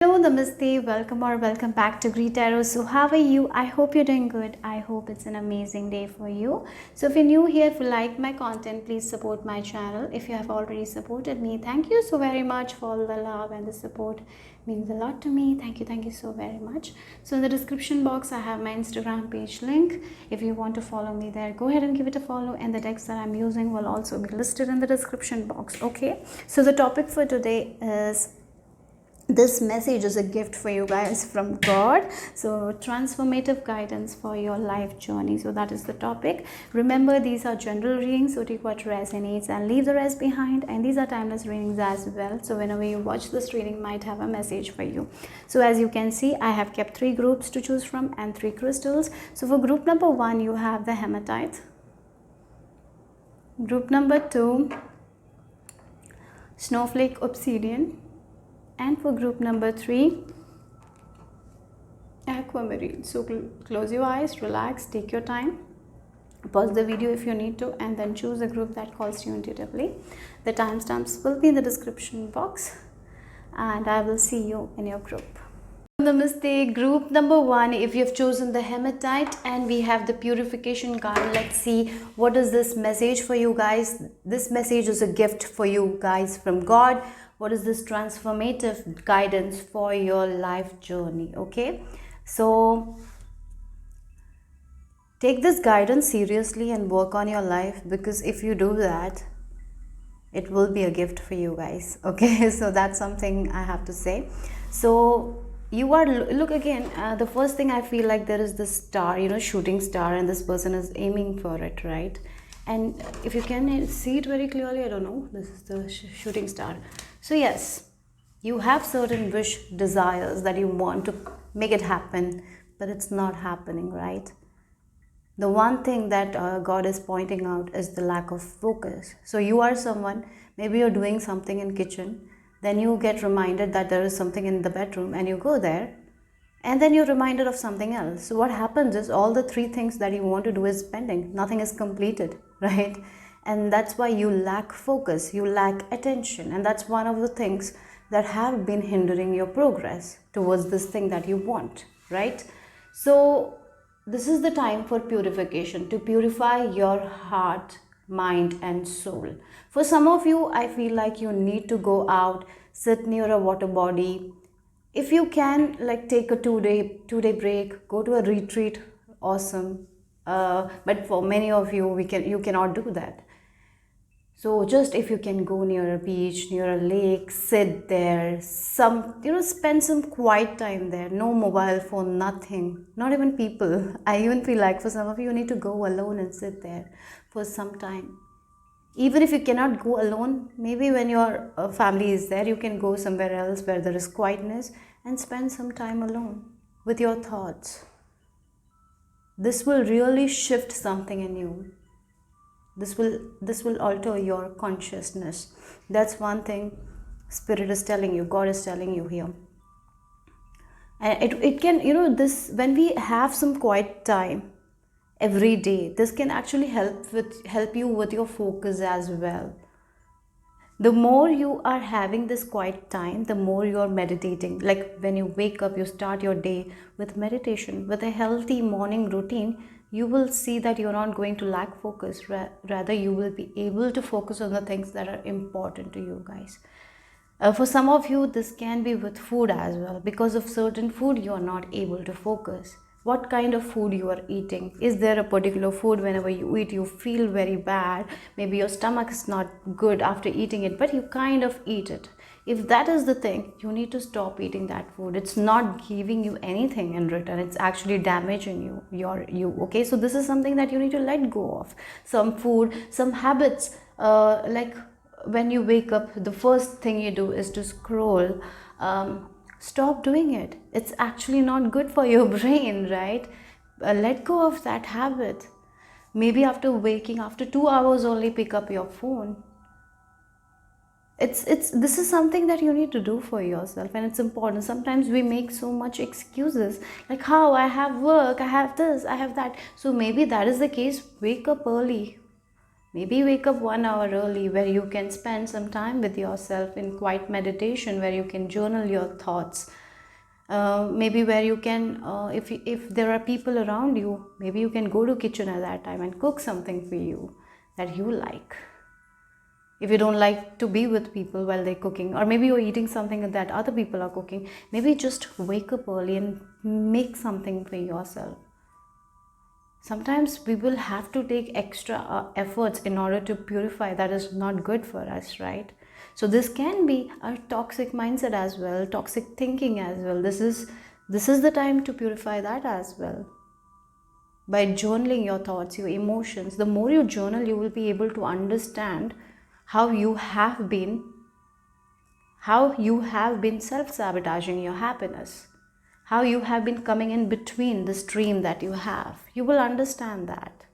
Hello, namaste, welcome or welcome back to greetarot. So how are you? I hope you're doing good. I hope it's an amazing day for you. So if you're new here, if you like my content, please support my channel. If you have already supported me, thank you so very much for all the love and the support. Means a lot to me. Thank you so very much. So in the description box, I have my Instagram page link. If you want to follow me there, go ahead and give it a follow, and the text that I'm using will also be listed in the description box. Okay, so the topic for today is, this message is a gift for you guys from God. So transformative guidance for your life journey. So that is the topic. Remember, these are general readings, so take what resonates and leave the rest behind. And these are timeless readings as well, so whenever you watch this reading might have a message for you. So as you can see, I have kept 3 groups to choose from and 3 crystals. So for group number 1, you have the hematite. Group number 2, snowflake obsidian. And for group number 3, aquamarine. So close your eyes, relax, take your time, pause the video if you need to, and then choose a group that calls to you intuitively. The timestamps will be in the description box, and I will see you in your group. Namaste, group number 1, if you've chosen the hematite and we have the purification card, let's see what is this message for you guys. This message is a gift for you guys from God. What is this transformative guidance for your life journey? Okay, so take this guidance seriously and work on your life, because if you do that, it will be a gift for you guys. Okay, so that's something I have to say. So you are, look again, the first thing I feel like there is this star, shooting star, and this person is aiming for it, right? And if you can see it very clearly, I don't know, this is the shooting star. So yes, you have certain desires that you want to make it happen, but it's not happening, right? The one thing that God is pointing out is the lack of focus. So you are someone, maybe you're doing something in kitchen, then you get reminded that there is something in the bedroom and you go there, and then you're reminded of something else. So what happens is, all the 3 things that you want to do is pending. Nothing is completed, right? And that's why you lack focus, you lack attention, and that's one of the things that have been hindering your progress towards this thing that you want, right? So this is the time for purification, to purify your heart, mind and soul. For some of you, I feel like you need to go out, sit near a water body. If you can, like, take a 2-day break, go to a retreat, awesome. But for many of you, you cannot do that. So just if you can go near a beach, near a lake, sit there, spend some quiet time there. No mobile phone, nothing, not even people. I even feel like for some of you, you need to go alone and sit there for some time. Even if you cannot go alone, maybe when your family is there, you can go somewhere else where there is quietness and spend some time alone with your thoughts. This will really shift something in you. This will alter your consciousness. That's one thing Spirit is telling you, God is telling you here. And it can, this, when we have some quiet time every day, this can actually help you with your focus as well. The more you are having this quiet time, the more you're meditating. Like when you wake up, you start your day with meditation, with a healthy morning routine, you will see that you're not going to lack focus. Rather, you will be able to focus on the things that are important to you guys. For some of you, this can be with food as well. Because of certain food, you are not able to focus. What kind of food you are eating? Is there a particular food whenever you eat, you feel very bad? Maybe your stomach is not good after eating it, but you kind of eat it. If that is the thing, you need to stop eating that food. It's not giving you anything in return. It's actually damaging you. Okay, so this is something that you need to let go of. Some food, some habits, like when you wake up, the first thing you do is to scroll. Stop doing it. It's actually not good for your brain, right? Let go of that habit. Maybe after waking, after 2 hours only, pick up your phone. This is something that you need to do for yourself, and it's important. Sometimes we make so much excuses, like, how I have work, I have this, I have that. So maybe that is the case. Wake up early. Maybe wake up 1 hour early, where you can spend some time with yourself in quiet meditation, where you can journal your thoughts. maybe where you can, if there are people around you, maybe you can go to kitchen at that time and cook something for you that you like. If you don't like to be with people while they're cooking, or maybe you're eating something that other people are cooking, maybe just wake up early and make something for yourself. Sometimes we will have to take extra efforts in order to purify. That is not good for us, right? So this can be a toxic mindset as well, toxic thinking as well. This is the time to purify that as well. By journaling your thoughts, your emotions, the more you journal, you will be able to understand how you have been self-sabotaging your happiness, how you have been coming in between the stream that you have. You will understand that.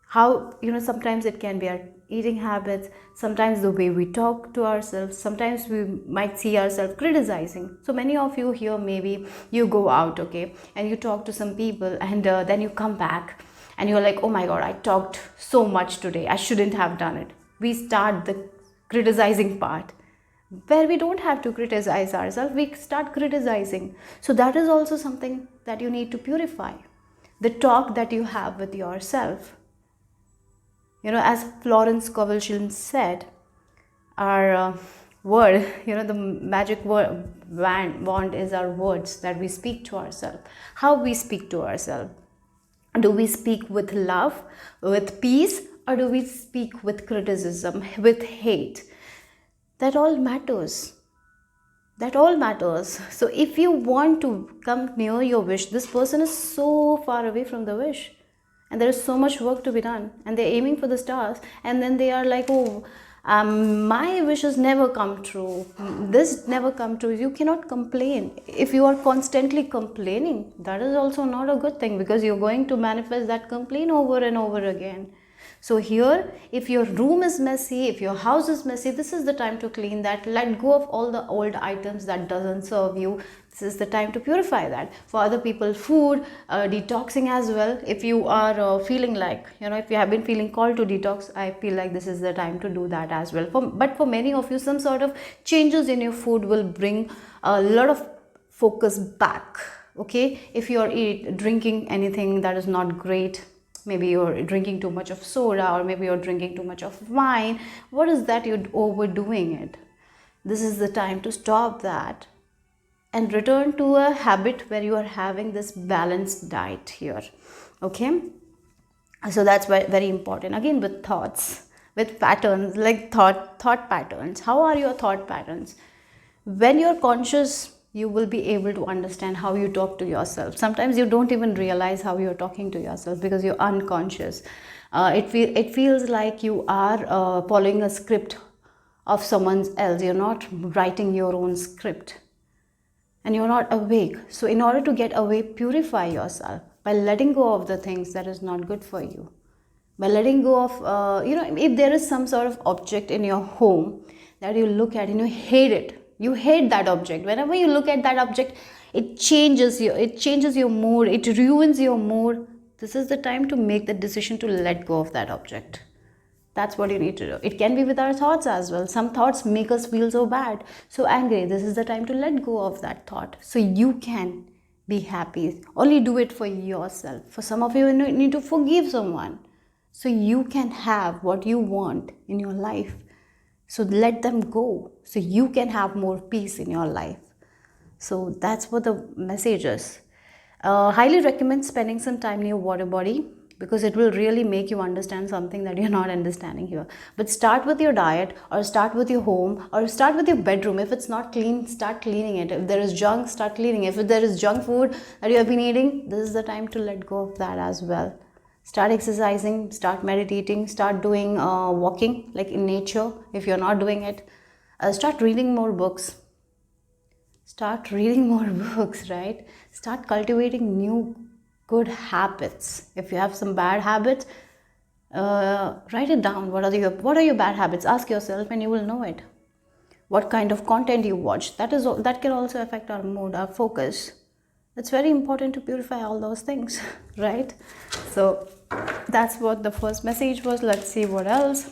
How, sometimes it can be our eating habits, sometimes the way we talk to ourselves, sometimes we might see ourselves criticizing. So many of you here, maybe you go out, okay, and you talk to some people, and then you come back and you're like, oh my god, I talked so much today, I shouldn't have done it. We start the criticizing part, where we don't have to criticize ourselves, we start criticizing. So that is also something that you need to purify, the talk that you have with yourself. As Florence Scovel said, our word, the magic wand is our words that we speak to ourselves. How we speak to ourselves. Do we speak with love, with peace, or do we speak with criticism, with hate? That all matters. That all matters. So if you want to come near your wish, this person is so far away from the wish, and there is so much work to be done, and they're aiming for the stars, and then they are like, oh, my wishes never come true, this never come true. You cannot complain. If you are constantly complaining, that is also not a good thing, because you're going to manifest that complaint over and over again. So here, if your room is messy, if your house is messy, this is the time to clean that. Let go of all the old items that doesn't serve you. This is the time to purify that. For other people, food, detoxing as well. If you are feeling like, if you have been feeling called to detox, I feel like this is the time to do that as well. But for many of you, some sort of changes in your food will bring a lot of focus back. Okay, if you are drinking anything that is not great, maybe you're drinking too much of soda, or maybe you're drinking too much of wine. What is that? You're overdoing it. This is the time to stop that and return to a habit where you are having this balanced diet here. Okay, so that's very important. Again, with thoughts, with patterns, like thought patterns. How are your thought patterns? When you're conscious, you will be able to understand how you talk to yourself. Sometimes you don't even realize how you're talking to yourself, because you're unconscious. It feels like you are following a script of someone else. You're not writing your own script, and you're not awake. So in order to get awake, purify yourself by letting go of the things that is not good for you. By letting go of, if there is some sort of object in your home that you look at and you hate it, you hate that object. Whenever you look at that object, it changes your mood, it ruins your mood. This is the time to make the decision to let go of that object. That's what you need to do. It can be with our thoughts as well. Some thoughts make us feel so bad, so angry. This is the time to let go of that thought, so you can be happy. Only do it for yourself. For some of you, you need to forgive someone, so you can have what you want in your life. So let them go, so you can have more peace in your life. So that's what the message is. Highly recommend spending some time near water body, because it will really make you understand something that you're not understanding here. But start with your diet, or start with your home, or start with your bedroom. If it's not clean, start cleaning it. If there is junk, start cleaning. If there is junk food that you have been eating, this is the time to let go of that as well. Start exercising, start meditating, start doing walking, like in nature. If you're not doing it, start reading more books. Start reading more books, right? Start cultivating new good habits. If you have some bad habits, write it down. What are your bad habits? Ask yourself, and you will know it. What kind of content you watch, that can also affect our mood, our focus. It's very important to purify all those things, right? So that's what the first message was. Let's see what else.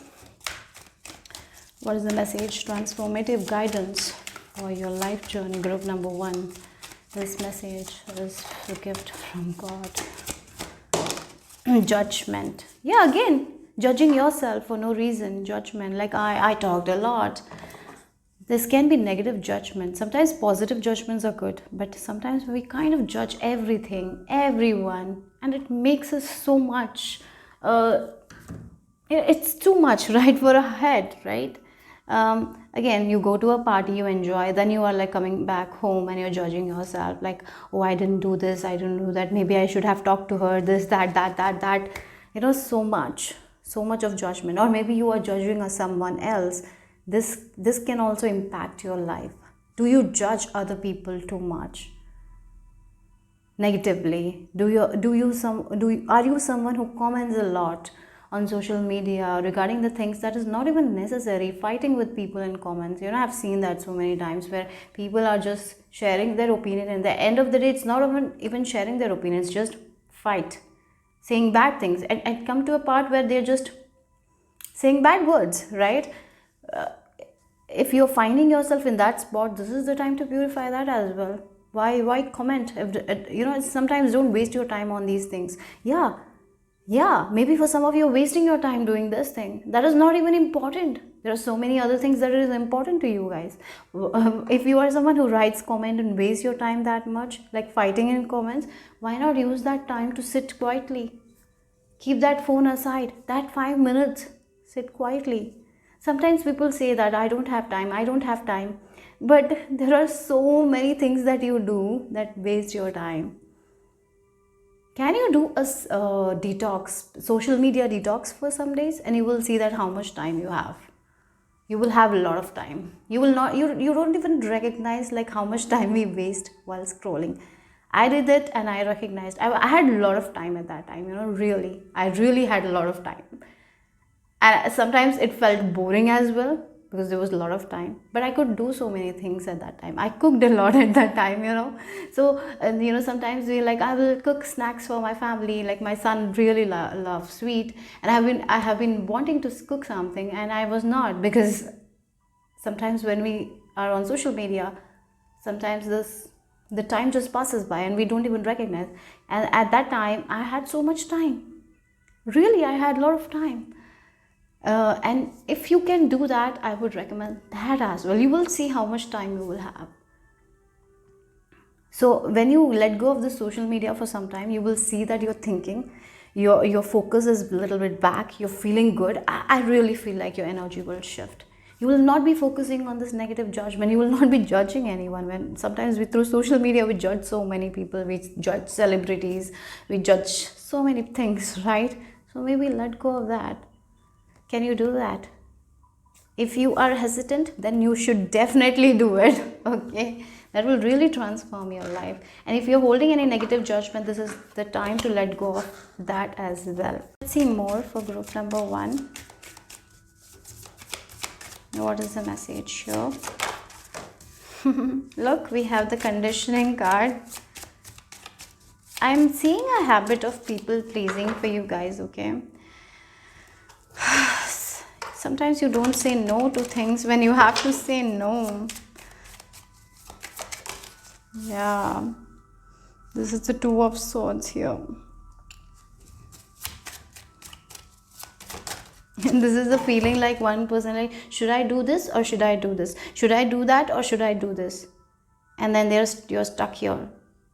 What is the message? Transformative guidance. for your life journey, group number 1. This message is a gift from God. Judgment. Yeah, again, judging yourself for no reason. Judgment. Like I talked a lot. This can be negative judgment. Sometimes positive judgments are good, but sometimes we kind of judge everything, everyone, and it makes us so much. It's too much, right, for a head, right? Again, you go to a party, you enjoy, then you are like coming back home and you're judging yourself, like, oh, I didn't do this, I didn't do that, maybe I should have talked to her, this, that. So much of judgment. Or maybe you are judging someone else. This can also impact your life. Do you judge other people too much negatively? Are you someone who comments a lot on social media regarding the things that is not even necessary, fighting with people in comments? I've seen that so many times, where people are just sharing their opinion, and at the end of the day it's not even sharing their opinion, it's just fight, saying bad things, and come to a part where they're just saying bad words, right? If you're finding yourself in that spot, this is the time to purify that as well. Why comment? Sometimes don't waste your time on these things. Yeah, maybe for some of you, wasting your time doing this thing that is not even important. There are so many other things that is important to you guys. If you are someone who writes comment and wastes your time that much, like fighting in comments, why not use that time to sit quietly? Keep that phone aside, that 5 minutes, sit quietly. Sometimes people say that I don't have time, but there are so many things that you do that waste your time. Can you do a detox, social media detox for some days, and you will see that how much time you have. You will have a lot of time. You don't even recognize like how much time we waste while scrolling. I did it and I recognized I had a lot of time at that time, really. I really had a lot of time. And sometimes it felt boring as well, because there was a lot of time, but I could do so many things at that time. I cooked a lot at that time, so sometimes I will cook snacks for my family. Like my son really loves sweet, and I have been wanting to cook something, and I was not, because sometimes when we are on social media, sometimes the time just passes by and we don't even recognize. And at that time I had so much time, really. I had a lot of time. And if you can do that, I would recommend that as well. You will see how much time you will have. So when you let go of the social media for some time, you will see that you're thinking, your focus is a little bit back, you're feeling good. I really feel like your energy will shift. You will not be focusing on this negative judgment. You will not be judging anyone. When sometimes through social media we judge so many people, we judge celebrities, we judge so many things, right? So maybe let go of that. Can you do that? If you are hesitant, then you should definitely do it. Okay, that will really transform your life. And if you're holding any negative judgment, this is the time to let go of that as well. Let's see more for group number 1. What is the message here? Look, we have the conditioning card. I'm seeing a habit of people pleasing for you guys, okay? Sometimes you don't say no to things when you have to say no. Yeah, this is the 2 of Swords here. And this is the feeling like one person, like, should I do this or should I do this? Should I do that or should I do this? And then you're stuck here,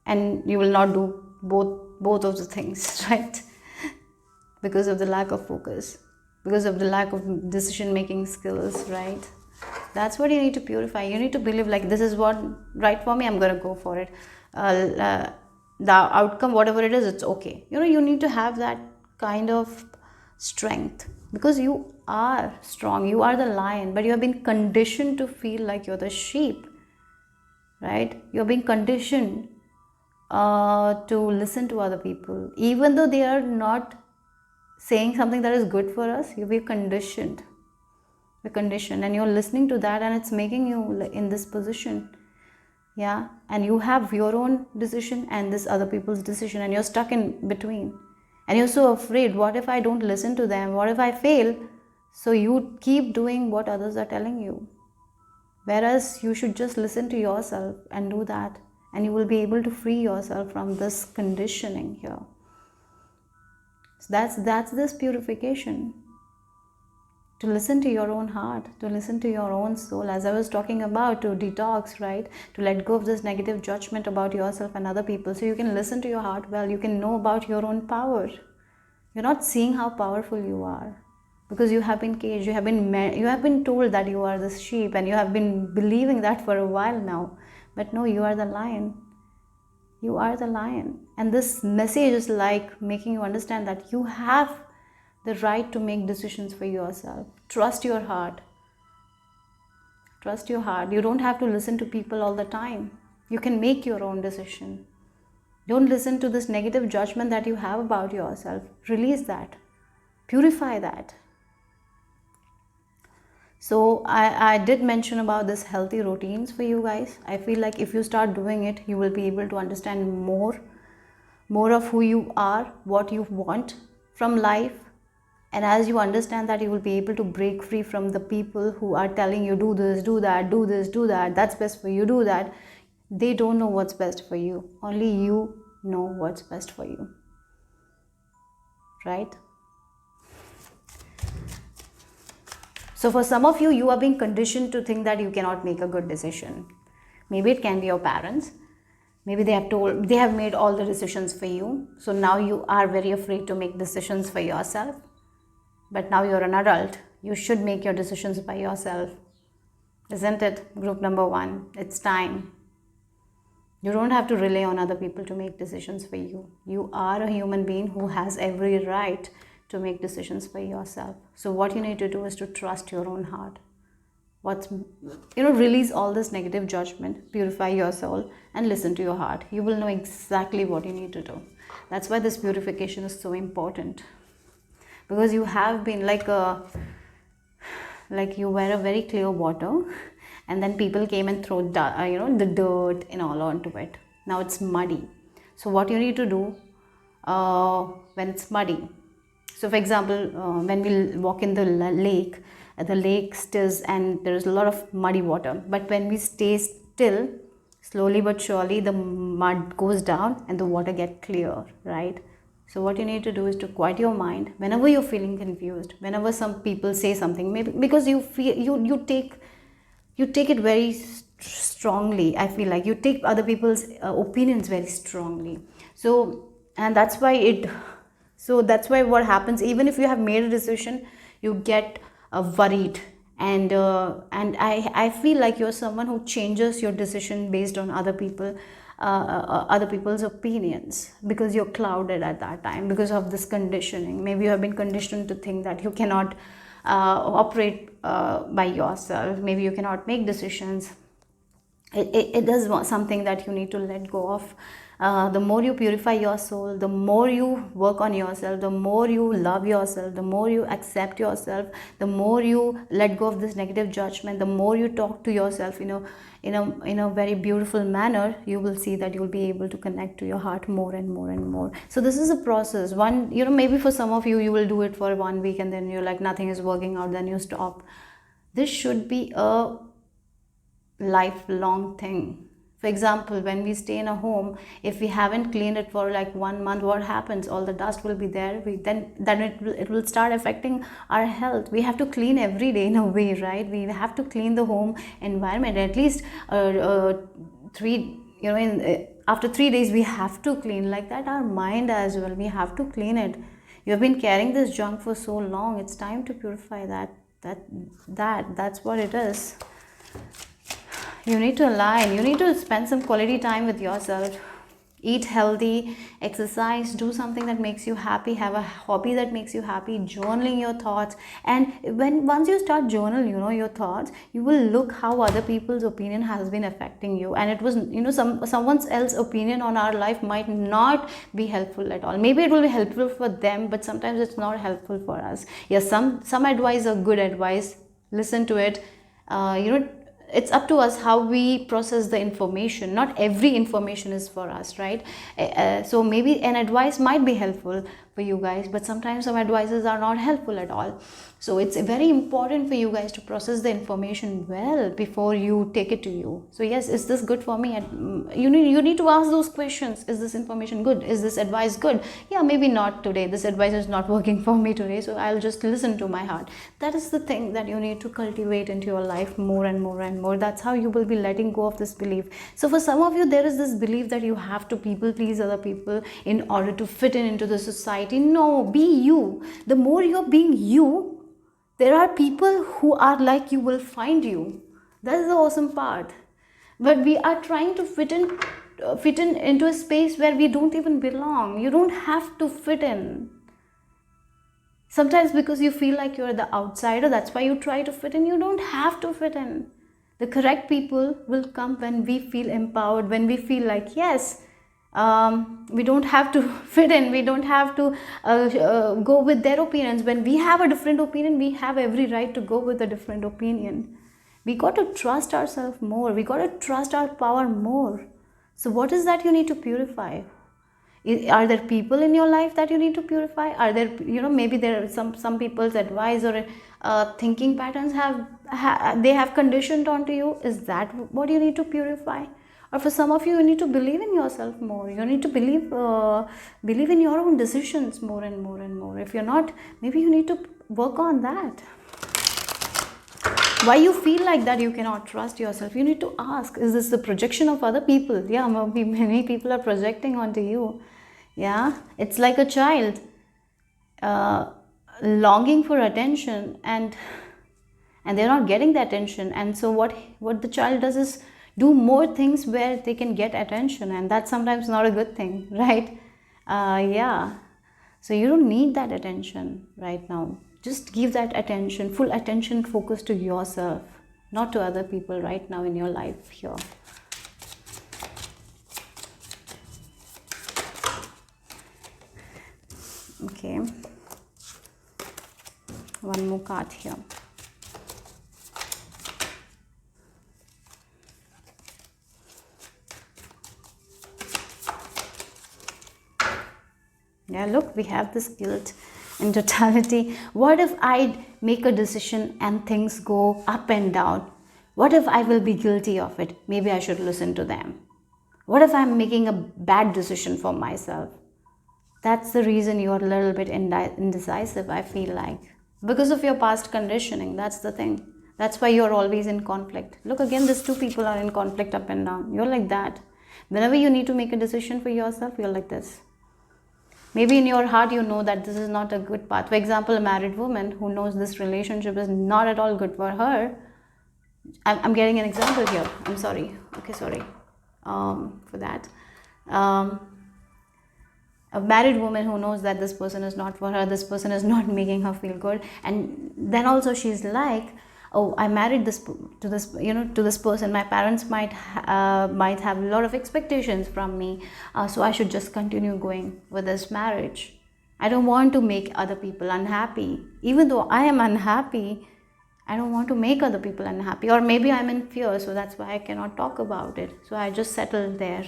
and you will not do both of the things, right? Because of the lack of focus, because of the lack of decision making skills, right? That's what you need to purify. You need to believe like, this is what right for me, I'm gonna go for it. The outcome, whatever it is, it's okay. You need to have that kind of strength, because you are strong, you are the lion, but you have been conditioned to feel like you're the sheep, right? You're being conditioned to listen to other people, even though they are not saying something that is good for us. We're conditioned, and you're listening to that, and it's making you in this position. Yeah, and you have your own decision and this other people's decision, and you're stuck in between, and you're so afraid, what if I don't listen to them, what if I fail? So you keep doing what others are telling you, Whereas you should just listen to yourself and do that, and you will be able to free yourself from this conditioning here. So that's this purification. To listen to your own heart, to listen to your own soul, as I was talking about, to detox, right? To let go of this negative judgment about yourself and other people, so you can listen to your heart well, you can know about your own power. You're not seeing how powerful you are, because you have been caged, you have been told that you are this sheep, and you have been believing that for a while now. But no, you are the lion. You are the lion. And this message is like making you understand that you have the right to make decisions for yourself. Trust your heart. Trust your heart. You don't have to listen to people all the time. You can make your own decision. Don't listen to this negative judgment that you have about yourself. Release that. Purify that. So I did mention about this healthy routines for you guys. I feel like if you start doing it, you will be able to understand more of who you are, what you want from life. And as you understand that, you will be able to break free from the people who are telling you, do this, do that, do this, do that, that's best for you, do that. They don't know what's best for you. Only you know what's best for you. Right? So for some of you, you are being conditioned to think that you cannot make a good decision. Maybe it can be your parents. Maybe they have made all the decisions for you. So now you are very afraid to make decisions for yourself. But now you're an adult. You should make your decisions by yourself. Isn't it? Group number 1. It's time. You don't have to rely on other people to make decisions for you. You are a human being who has every right to make decisions for yourself. So what you need to do is to trust your own heart. Release all this negative judgment, purify your soul, and listen to your heart. You will know exactly what you need to do. That's why this purification is so important. Because you have been like you were a very clear water, and then people came and threw the dirt and all onto it. Now it's muddy. So what you need to do when it's muddy? So for example, when we walk in the lake stills and there is a lot of muddy water. But when we stay still, slowly but surely the mud goes down and the water gets clear, right? So what you need to do is to quiet your mind whenever you're feeling confused, whenever some people say something, maybe because you feel you take it very strongly. I feel like you take other people's opinions very strongly. So that's why what happens, even if you have made a decision, you get worried, and I feel like you're someone who changes your decision based on other people's opinions, because you're clouded at that time because of this conditioning. Maybe you have been conditioned to think that you cannot operate by yourself. Maybe you cannot make decisions. It is something that you need to let go of. The more you purify your soul, the more you work on yourself, the more you love yourself, the more you accept yourself, the more you let go of this negative judgment, the more you talk to yourself in a very beautiful manner, you will see that you will be able to connect to your heart more and more and more. So this is a process. Maybe for some of you, you will do it for 1 week and then you're like, nothing is working out, then you stop. This should be a lifelong thing. For example, when we stay in a home, if we haven't cleaned it for like 1 month, what happens? All the dust will be there. Then it will start affecting our health. We have to clean every day in a way, right? We have to clean the home environment at least after 3 days we have to clean. Like that, our mind as well, we have to clean it. You have been carrying this junk for so long. It's time to purify that. That's what it is. You need to align. You need to spend some quality time with yourself. Eat healthy, exercise, do something that makes you happy, have a hobby that makes you happy, journaling your thoughts. And once you start journal, your thoughts, you will look how other people's opinion has been affecting you. And it was, someone else's opinion on our life might not be helpful at all. Maybe it will be helpful for them, but sometimes it's not helpful for us. Yes, some advice are good advice. Listen to it. it's up to us how we process the information. Not every information is for us, right? So maybe an advice might be helpful for you guys, but sometimes some advices are not helpful at all. So it's very important for you guys to process the information well before you take it to you. So yes, is this good for me? You need to ask those questions. Is this information good? Is this advice good? Yeah, maybe not today. This advice is not working for me today, so I'll just listen to my heart. That is the thing that you need to cultivate into your life more and more and more. That's how you will be letting go of this belief. So for some of you, there is this belief that you have to people please other people in order to fit in into the society. No, be you. The more you're being you, there are people who are like you will find you. That's the awesome part. But we are trying to fit in into a space where we don't even belong. You don't have to fit in. Sometimes because you feel like you're the outsider, that's why you try to fit in. You don't have to fit in. The correct people will come when we feel empowered, when we feel like, yes, we don't have to fit in, we don't have to go with their opinions. When we have a different opinion, we have every right to go with a different opinion. We got to trust ourselves more, we got to trust our power more. So what is that you need to purify? Are there people in your life that you need to purify? Are there, maybe there are some people's advice or thinking patterns they have conditioned onto you? Is that what you need to purify? Or for some of you, you need to believe in yourself more. You need to believe in your own decisions more and more and more. If you're not, maybe you need to work on that. Why you feel like that you cannot trust yourself? You need to ask, is this the projection of other people? Yeah, many people are projecting onto you. Yeah, it's like a child longing for attention, and they're not getting the attention. And so what the child does is do more things where they can get attention, and that's sometimes not a good thing, right? Yeah, so you don't need that attention right now. Just give that attention, full attention, focus to yourself, not to other people right now in your life here. Okay, one more card here. Yeah, look, we have this guilt in totality. What if I make a decision and things go up and down? What if I will be guilty of it? Maybe I should listen to them. What if I'm making a bad decision for myself? That's the reason you're a little bit indecisive, I feel like. Because of your past conditioning, that's the thing. That's why you're always in conflict. Look, again, these two people are in conflict up and down. You're like that. Whenever you need to make a decision for yourself, you're like this. Maybe in your heart you know that this is not a good path. For example, a married woman who knows this relationship is not at all good for her. I'm getting an example here. I'm sorry. Okay, sorry for that. A married woman who knows that this person is not for her, this person is not making her feel good, and then also she's like, oh, I married to this person. My parents might have a lot of expectations from me, so I should just continue going with this marriage. I don't want to make other people unhappy. Even though I am unhappy, I don't want to make other people unhappy. Or maybe I'm in fear, so that's why I cannot talk about it. So I just settled there,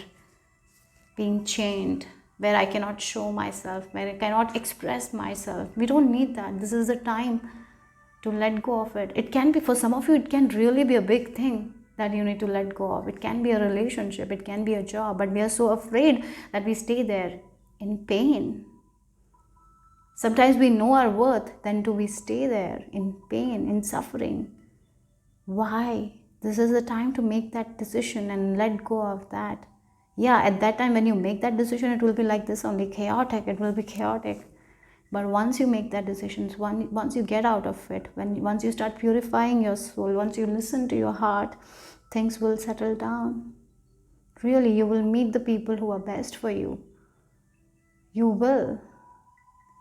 being chained, where I cannot show myself, where I cannot express myself. We don't need that. This is the time to let go of it. It can be, for some of you, it can really be a big thing that you need to let go of. It can be a relationship, it can be a job, but we are so afraid that we stay there in pain. Sometimes we know our worth, then do we stay there in pain, in suffering? Why? This is the time to make that decision and let go of that. Yeah, at that time when you make that decision, it will be like this only, chaotic. It will be chaotic. But once you make that decision, once you get out of it, once you start purifying your soul, once you listen to your heart, things will settle down. Really, you will meet the people who are best for you. You will.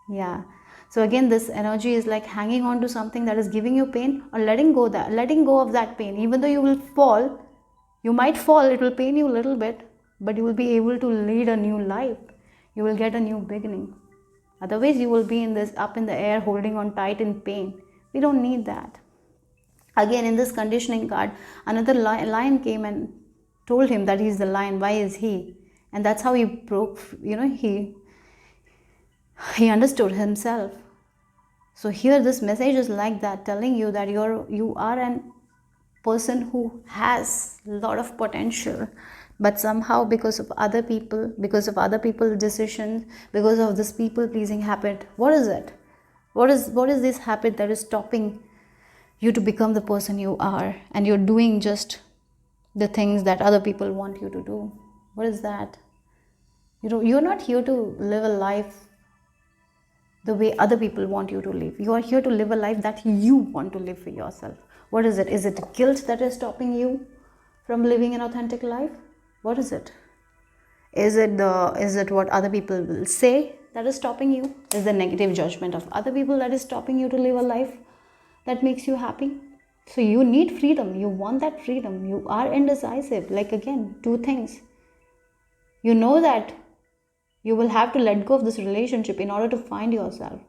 Yeah. So again, this energy is like hanging on to something that is giving you pain, or letting go of that pain. Even though you will fall, you might fall, it will pain you a little bit, but you will be able to lead a new life. You will get a new beginning. Otherwise, you will be up in the air, holding on tight in pain. We don't need that. Again, in this conditioning card, another lion came and told him that he's the lion. Why is he? And that's how he broke, he understood himself. So here this message is like that, telling you that you are an person who has a lot of potential, but somehow because of other people, because of other people's decisions, because of this people pleasing habit, what is it? What is this habit that is stopping you to become the person you are, and you're doing just the things that other people want you to do? What is that? You're not here to live a life the way other people want you to live. You are here to live a life that you want to live for yourself. What is it? Is it guilt that is stopping you from living an authentic life? What is it? Is it what other people will say that is stopping you? Is the negative judgment of other people that is stopping you to live a life that makes you happy? So you need freedom. You want that freedom. You are indecisive. Like, again, two things. You know that you will have to let go of this relationship in order to find yourself.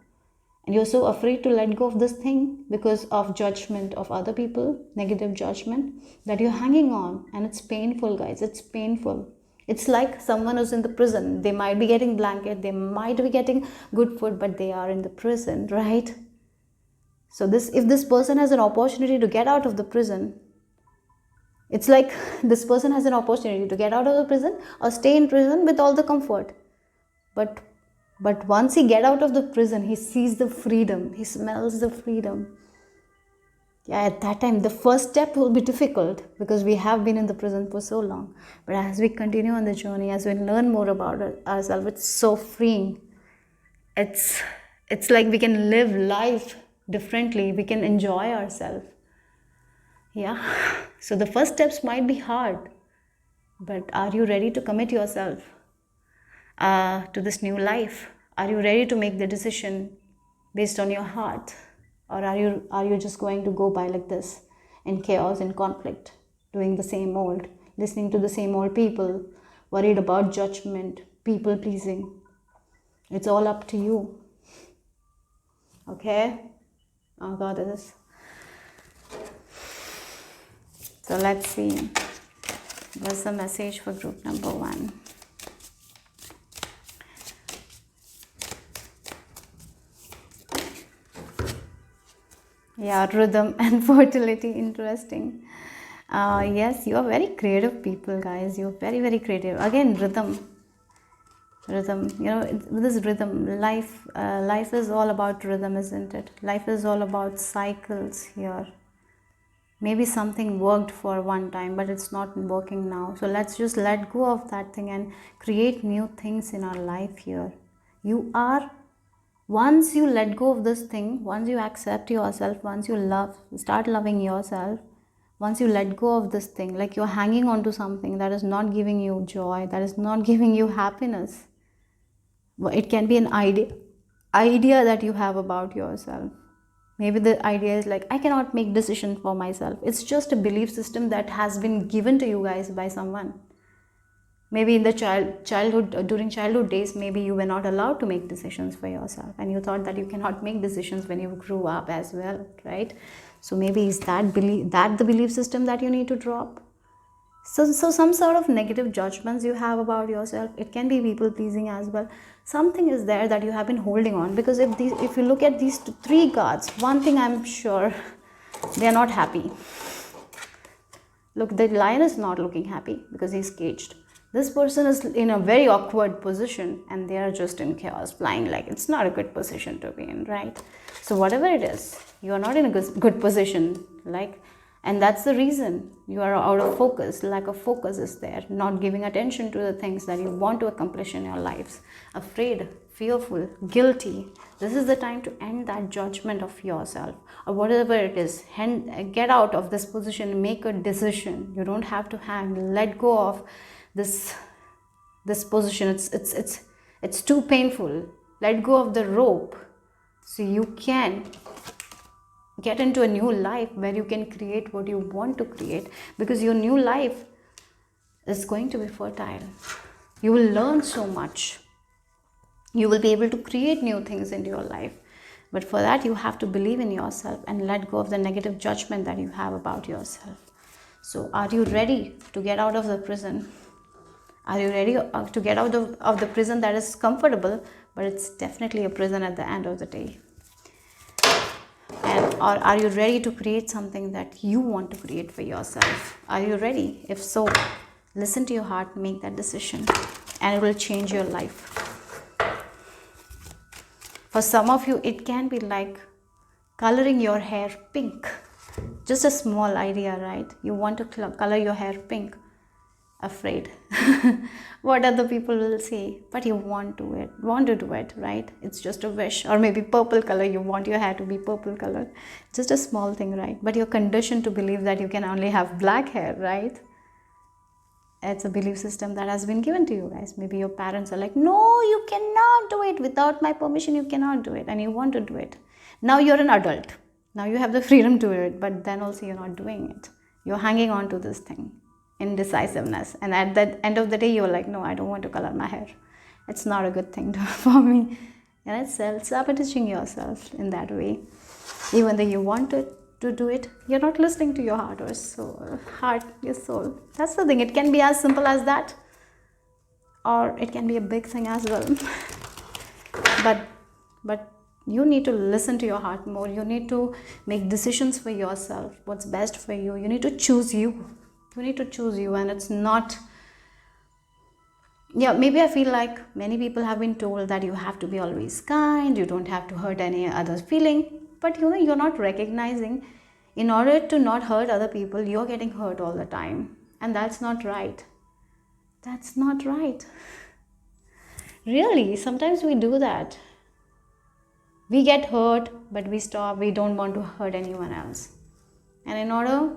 And you're so afraid to let go of this thing because of judgment of other people, negative judgment, that you're hanging on. And it's painful, guys. It's painful. It's like someone who's in the prison. They might be getting blanket, they might be getting good food, but they are in the prison, right? So if this person has an opportunity to get out of the prison, it's like this person has an opportunity to get out of the prison or stay in prison with all the comfort. But once he get out of the prison, he sees the freedom. He smells the freedom. Yeah, at that time, the first step will be difficult because we have been in the prison for so long. But as we continue on the journey, as we learn more about ourselves, it's so freeing. It's like we can live life differently. We can enjoy ourselves. Yeah. So the first steps might be hard. But are you ready to commit yourself to this new life? Are you ready to make the decision based on your heart? Or are you just going to go by like this, in chaos, in conflict, doing the same old, listening to the same old people, worried about judgment, people pleasing? It's all up to you. Okay? Oh, Goddess. So let's see. What's the message for group number 1? Yeah, rhythm and fertility, interesting. Yes, you are very creative people, guys. You're very, very creative. Again, rhythm. This rhythm, life is all about rhythm, isn't it? Life is all about cycles here. Maybe something worked for one time, but it's not working now. So let's just let go of that thing and create new things in our life here. Once you let go of this thing, once you accept yourself, once you start loving yourself, once you let go of this thing, like you're hanging on to something that is not giving you joy, that is not giving you happiness. It can be an idea that you have about yourself. Maybe the idea is like, I cannot make decisions for myself. It's just a belief system that has been given to you guys by someone. Maybe in the during childhood days, maybe you were not allowed to make decisions for yourself, and you thought that you cannot make decisions when you grew up as well, right? So maybe is that the belief system that you need to drop? So some sort of negative judgments you have about yourself. It can be people pleasing as well. Something is there that you have been holding on, because if you look at these 3 cards, one thing I'm sure, they are not happy. Look, the lion is not looking happy because he's caged. This person is in a very awkward position and they are just in chaos, flying like it's not a good position to be in, right? So whatever it is, you are not in a good position, and that's the reason you are out of focus. Lack of focus is there, not giving attention to the things that you want to accomplish in your lives. Afraid, fearful, guilty. This is the time to end that judgment of yourself, or whatever it is. Get out of this position, make a decision. You don't have to hang. Let go of this position. It's too painful. Let go of the rope so you can get into a new life where you can create what you want to create, because your new life is going to be fertile. You will learn so much. You will be able to create new things into your life. But for that, you have to believe in yourself and let go of the negative judgment that you have about yourself. So are you ready to get out of the prison? Are you ready to get out of the prison that is comfortable, but it's definitely a prison at the end of the day? And or are you ready to create something that you want to create for yourself? Are you ready? If so, listen to your heart, make that decision, and it will change your life. For some of you, it can be like coloring your hair pink. Just a small idea, right? You want to color your hair pink. Afraid what other people will say, but you want to do it, right? It's just a wish. Or maybe purple color, you want your hair to be purple color. Just a small thing, right? But you're conditioned to believe that you can only have black hair, right? It's a belief system that has been given to you guys. Maybe your parents are like, no, you cannot do it, without my permission you cannot do it, and you want to do it. Now you're an adult, now you have the freedom to do it, but then also you're not doing it. You're hanging on to this thing, indecisiveness, and at the end of the day you're like, no, I don't want to color my hair. It's not a good thing for me. And it's self-sabotaging yourself in that way. Even though you want to do it, you're not listening to your heart or soul, your soul. That's the thing. It can be as simple as that, or it can be a big thing as well. but you need to listen to your heart more. You need to make decisions for yourself, what's best for you. You need to choose you. You need to choose you. And it's not, maybe I feel like many people have been told that you have to be always kind, you don't have to hurt any other's feeling, but you're not recognizing, in order to not hurt other people, you're getting hurt all the time, and that's not right. That's not right. Really, sometimes we do that. We get hurt, but we stop. We don't want to hurt anyone else, and in order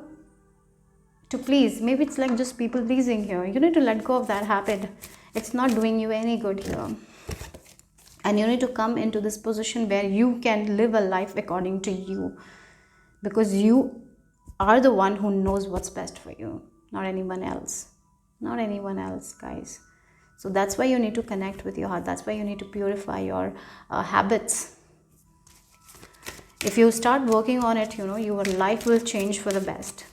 to please, maybe it's like just people pleasing here, you need to let go of that habit. It's not doing you any good here, and you need to come into this position where you can live a life according to you, because you are the one who knows what's best for you, not anyone else. Not anyone else, guys. So that's why you need to connect with your heart. That's why you need to purify your habits. If you start working on it, your life will change for the best.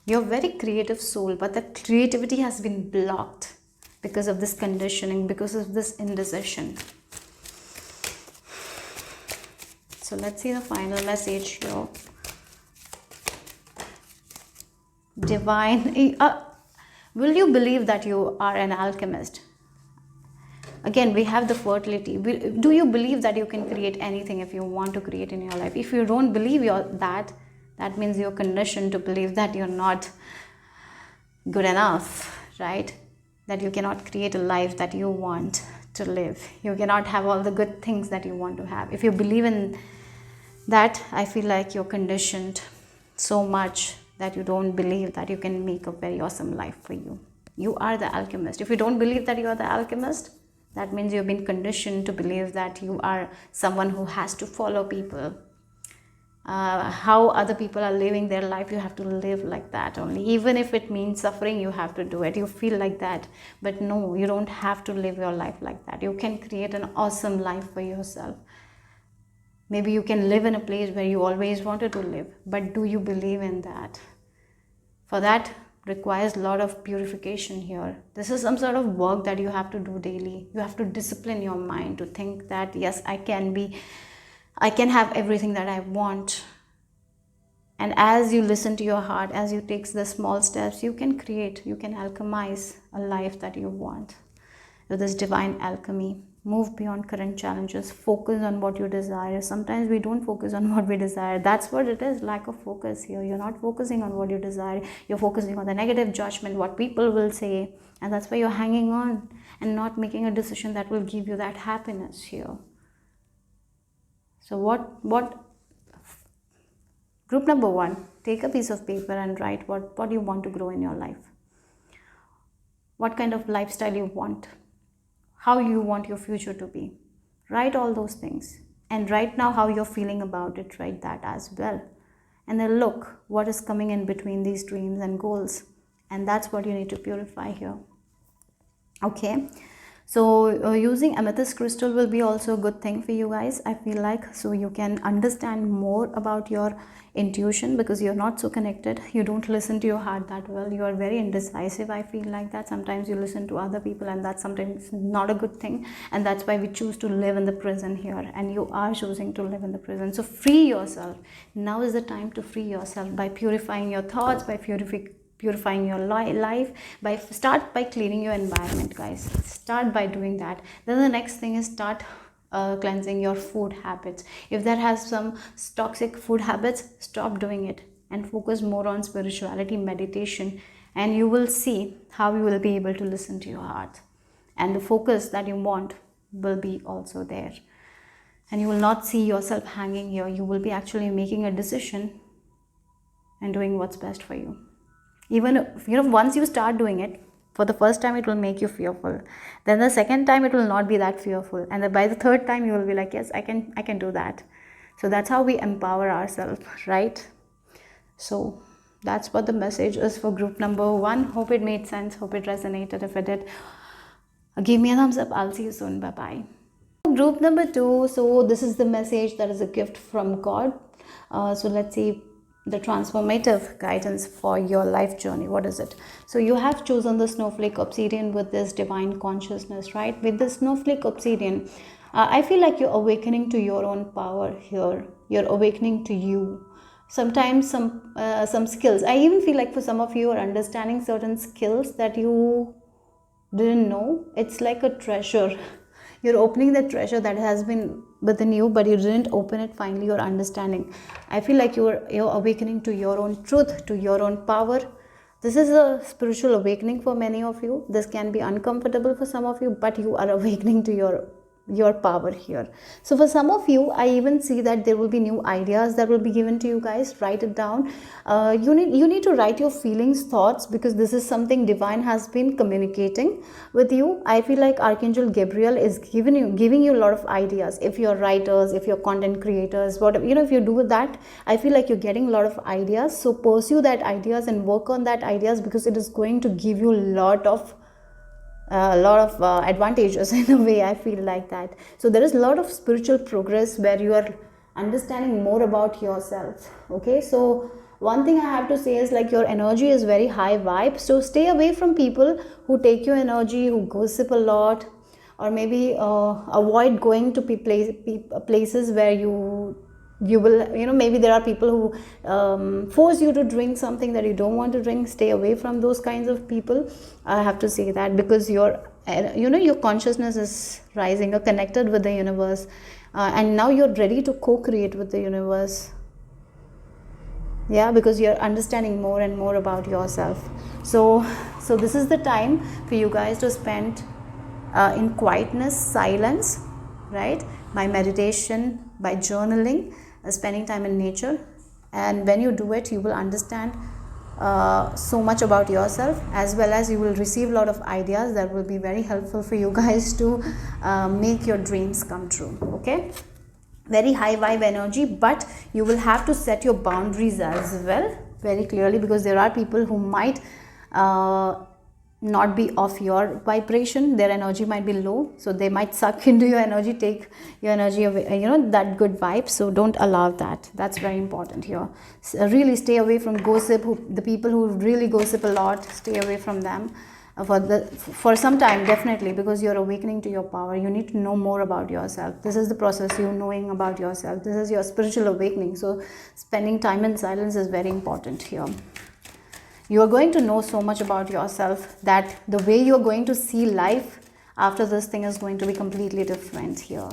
You're a very creative soul, but the creativity has been blocked because of this conditioning, because of this indecision. So let's see the final message here. Divine. Will you believe that you are an alchemist? Again, we have the fertility. Do you believe that you can create anything if you want to create in your life? If you don't believe that means you're conditioned to believe that you're not good enough, right? That you cannot create a life that you want to live. You cannot have all the good things that you want to have. If you believe in that, I feel like you're conditioned so much that you don't believe that you can make a very awesome life for you. You are the alchemist. If you don't believe that you are the alchemist, that means you've been conditioned to believe that you are someone who has to follow people. How other people are living their life, you have to live like that only. Even if it means suffering, you have to do it. You feel like that. But no, you don't have to live your life like that. You can create an awesome life for yourself. Maybe you can live in a place where you always wanted to live, but do you believe in that? For that requires a lot of purification here. This is some sort of work that you have to do daily. You have to discipline your mind to think that, yes, I can have everything that I want. And as you listen to your heart, as you take the small steps, you can alchemize a life that you want. With this divine alchemy, move beyond current challenges, focus on what you desire. Sometimes we don't focus on what we desire. That's what it is, lack of focus here. You're not focusing on what you desire. You're focusing on the negative judgment, what people will say. And that's why you're hanging on and not making a decision that will give you that happiness here. So what group number 1, take a piece of paper and write what you want to grow in your life. What kind of lifestyle you want. How you want your future to be. Write all those things. And right now how you're feeling about it, write that as well. And then look what is coming in between these dreams and goals. And that's what you need to purify here. Okay. So using amethyst crystal will be also a good thing for you guys, I feel like. So you can understand more about your intuition, because you're not so connected, you don't listen to your heart that well, you are very indecisive, I feel like that. Sometimes you listen to other people, and that's sometimes not a good thing, and that's why we choose to live in the prison here, and you are choosing to live in the prison. So free yourself. Now is the time to free yourself by purifying your thoughts, by purifying your life, start by cleaning your environment, guys. Start by doing that. Then the next thing is start cleansing your food habits. If that has some toxic food habits, stop doing it and focus more on spirituality, meditation, and you will see how you will be able to listen to your heart, and the focus that you want will be also there, and you will not see yourself hanging here. You will be actually making a decision and doing what's best for you. Even if, once you start doing it for the first time, it will make you fearful. Then the second time, it will not be that fearful, and then by the third time, you will be like, yes, I can do that. So that's how we empower ourselves, right? So that's what the message is for group number 1. Hope it made sense, hope it resonated. If it did, give me a thumbs up. I'll see you soon. Bye bye. Group number 2, so this is the message that is a gift from God. So let's see the transformative guidance for your life journey. What is it? So you have chosen the snowflake obsidian with this divine consciousness, right? With the snowflake obsidian, I feel like you're awakening to your own power here. You're awakening to you. Sometimes some skills, I even feel like for some of you are understanding certain skills that you didn't know. It's like a treasure. You're opening the treasure that has been within you, but you didn't open it. Finally, you're understanding. I feel like you're awakening to your own truth, to your own power. This is a spiritual awakening for many of you. This can be uncomfortable for some of you, but you are awakening to your power here. So for some of you, I even see that there will be new ideas that will be given to you guys. Write it down. You need to write your feelings, thoughts, because this is something divine has been communicating with you. I feel like Archangel Gabriel is giving you a lot of ideas. If you're writers, if you're content creators, whatever, if you do that, I feel like you're getting a lot of ideas. So pursue that ideas and work on that ideas, because it is going to give you a lot of advantages in a way. I feel like that. So there is a lot of spiritual progress where you are understanding more about yourself. Okay, so one thing I have to say is, like, your energy is very high vibe, so stay away from people who take your energy, who gossip a lot, or maybe avoid going to places where you will, maybe there are people who force you to drink something that you don't want to drink. Stay away from those kinds of people. I have to say that, because your consciousness is rising. You're connected with the universe, and now you're ready to co-create with the universe. Yeah, because you're understanding more and more about yourself. So this is the time for you guys to spend in quietness, silence, right? By meditation, by journaling, spending time in nature. And when you do it, you will understand so much about yourself, as well as you will receive a lot of ideas that will be very helpful for you guys to make your dreams come true. Okay, very high vibe energy, but you will have to set your boundaries as well very clearly, because there are people who might not be of your vibration. Their energy might be low, so they might suck into your energy, take your energy away, that good vibe. So don't allow that. That's very important here. So really stay away from gossip. The people who really gossip a lot, stay away from them for some time, definitely, because you're awakening to your power. You need to know more about yourself. This is the process, you knowing about yourself. This is your spiritual awakening. So spending time in silence is very important here. You are going to know so much about yourself that the way you are going to see life after this thing is going to be completely different here.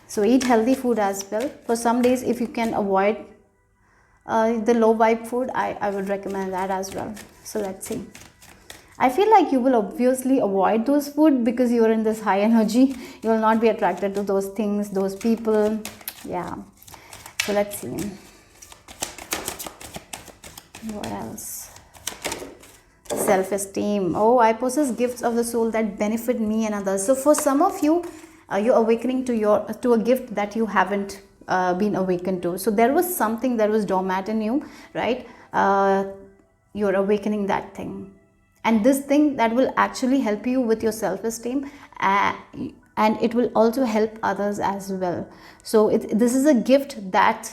So eat healthy food as well. For some days, if you can avoid the low vibe food, I would recommend that as well. So let's see. I feel like you will obviously avoid those food because you are in this high energy. You will not be attracted to those things, those people. Yeah. So let's see. What else? Self-esteem. Oh, I possess gifts of the soul that benefit me and others. So for some of you, you're awakening to a gift that you haven't been awakened to. So there was something that was dormant in you, right? You're awakening that thing. and this thing that will actually help you with your self-esteem, and it will also help others as well. So this is a gift that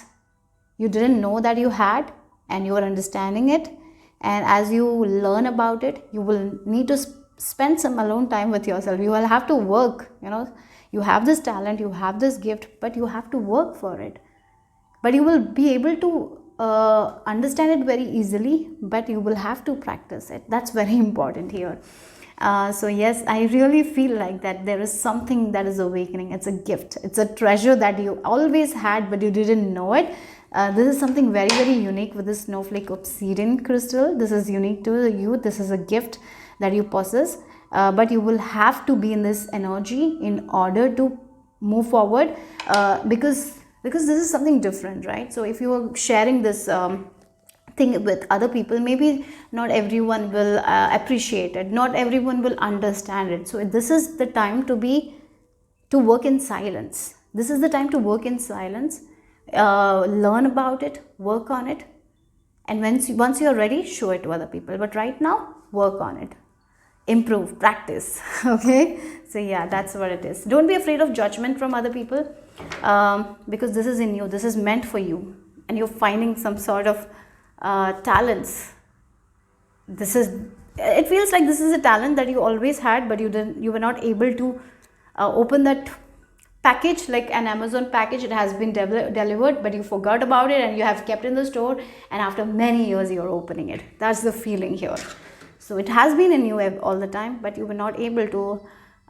you didn't know that you had, and you are understanding it. And as you learn about it, you will need to spend some alone time with yourself. You will have to work, you have this talent, you have this gift, but you have to work for it. But you will be able to understand it very easily, but you will have to practice it. That's very important here. So yes, I really feel like that there is something that is awakening. It's a gift, it's a treasure that you always had but you didn't know it. This is something very, very unique with this snowflake obsidian crystal. This is unique to you. This is a gift that you possess, but you will have to be in this energy in order to move forward, because this is something different, right? So if you are sharing this thing with other people, maybe not everyone will appreciate it, not everyone will understand it. So this is the time to work in silence. This is the time to work in silence. Learn about it, work on it, and once you're ready, show it to other people. But right now, work on it, improve, practice. Okay, so yeah, that's what it is. Don't be afraid of judgment from other people, because this is in you, this is meant for you, and you're finding some sort of talents. It feels like this is a talent that you always had, but you were not able to open that package, like an Amazon package. It has been delivered, but you forgot about it and you have kept in the store, and after many years you're opening it. That's the feeling here. So it has been in you all the time, but you were not able to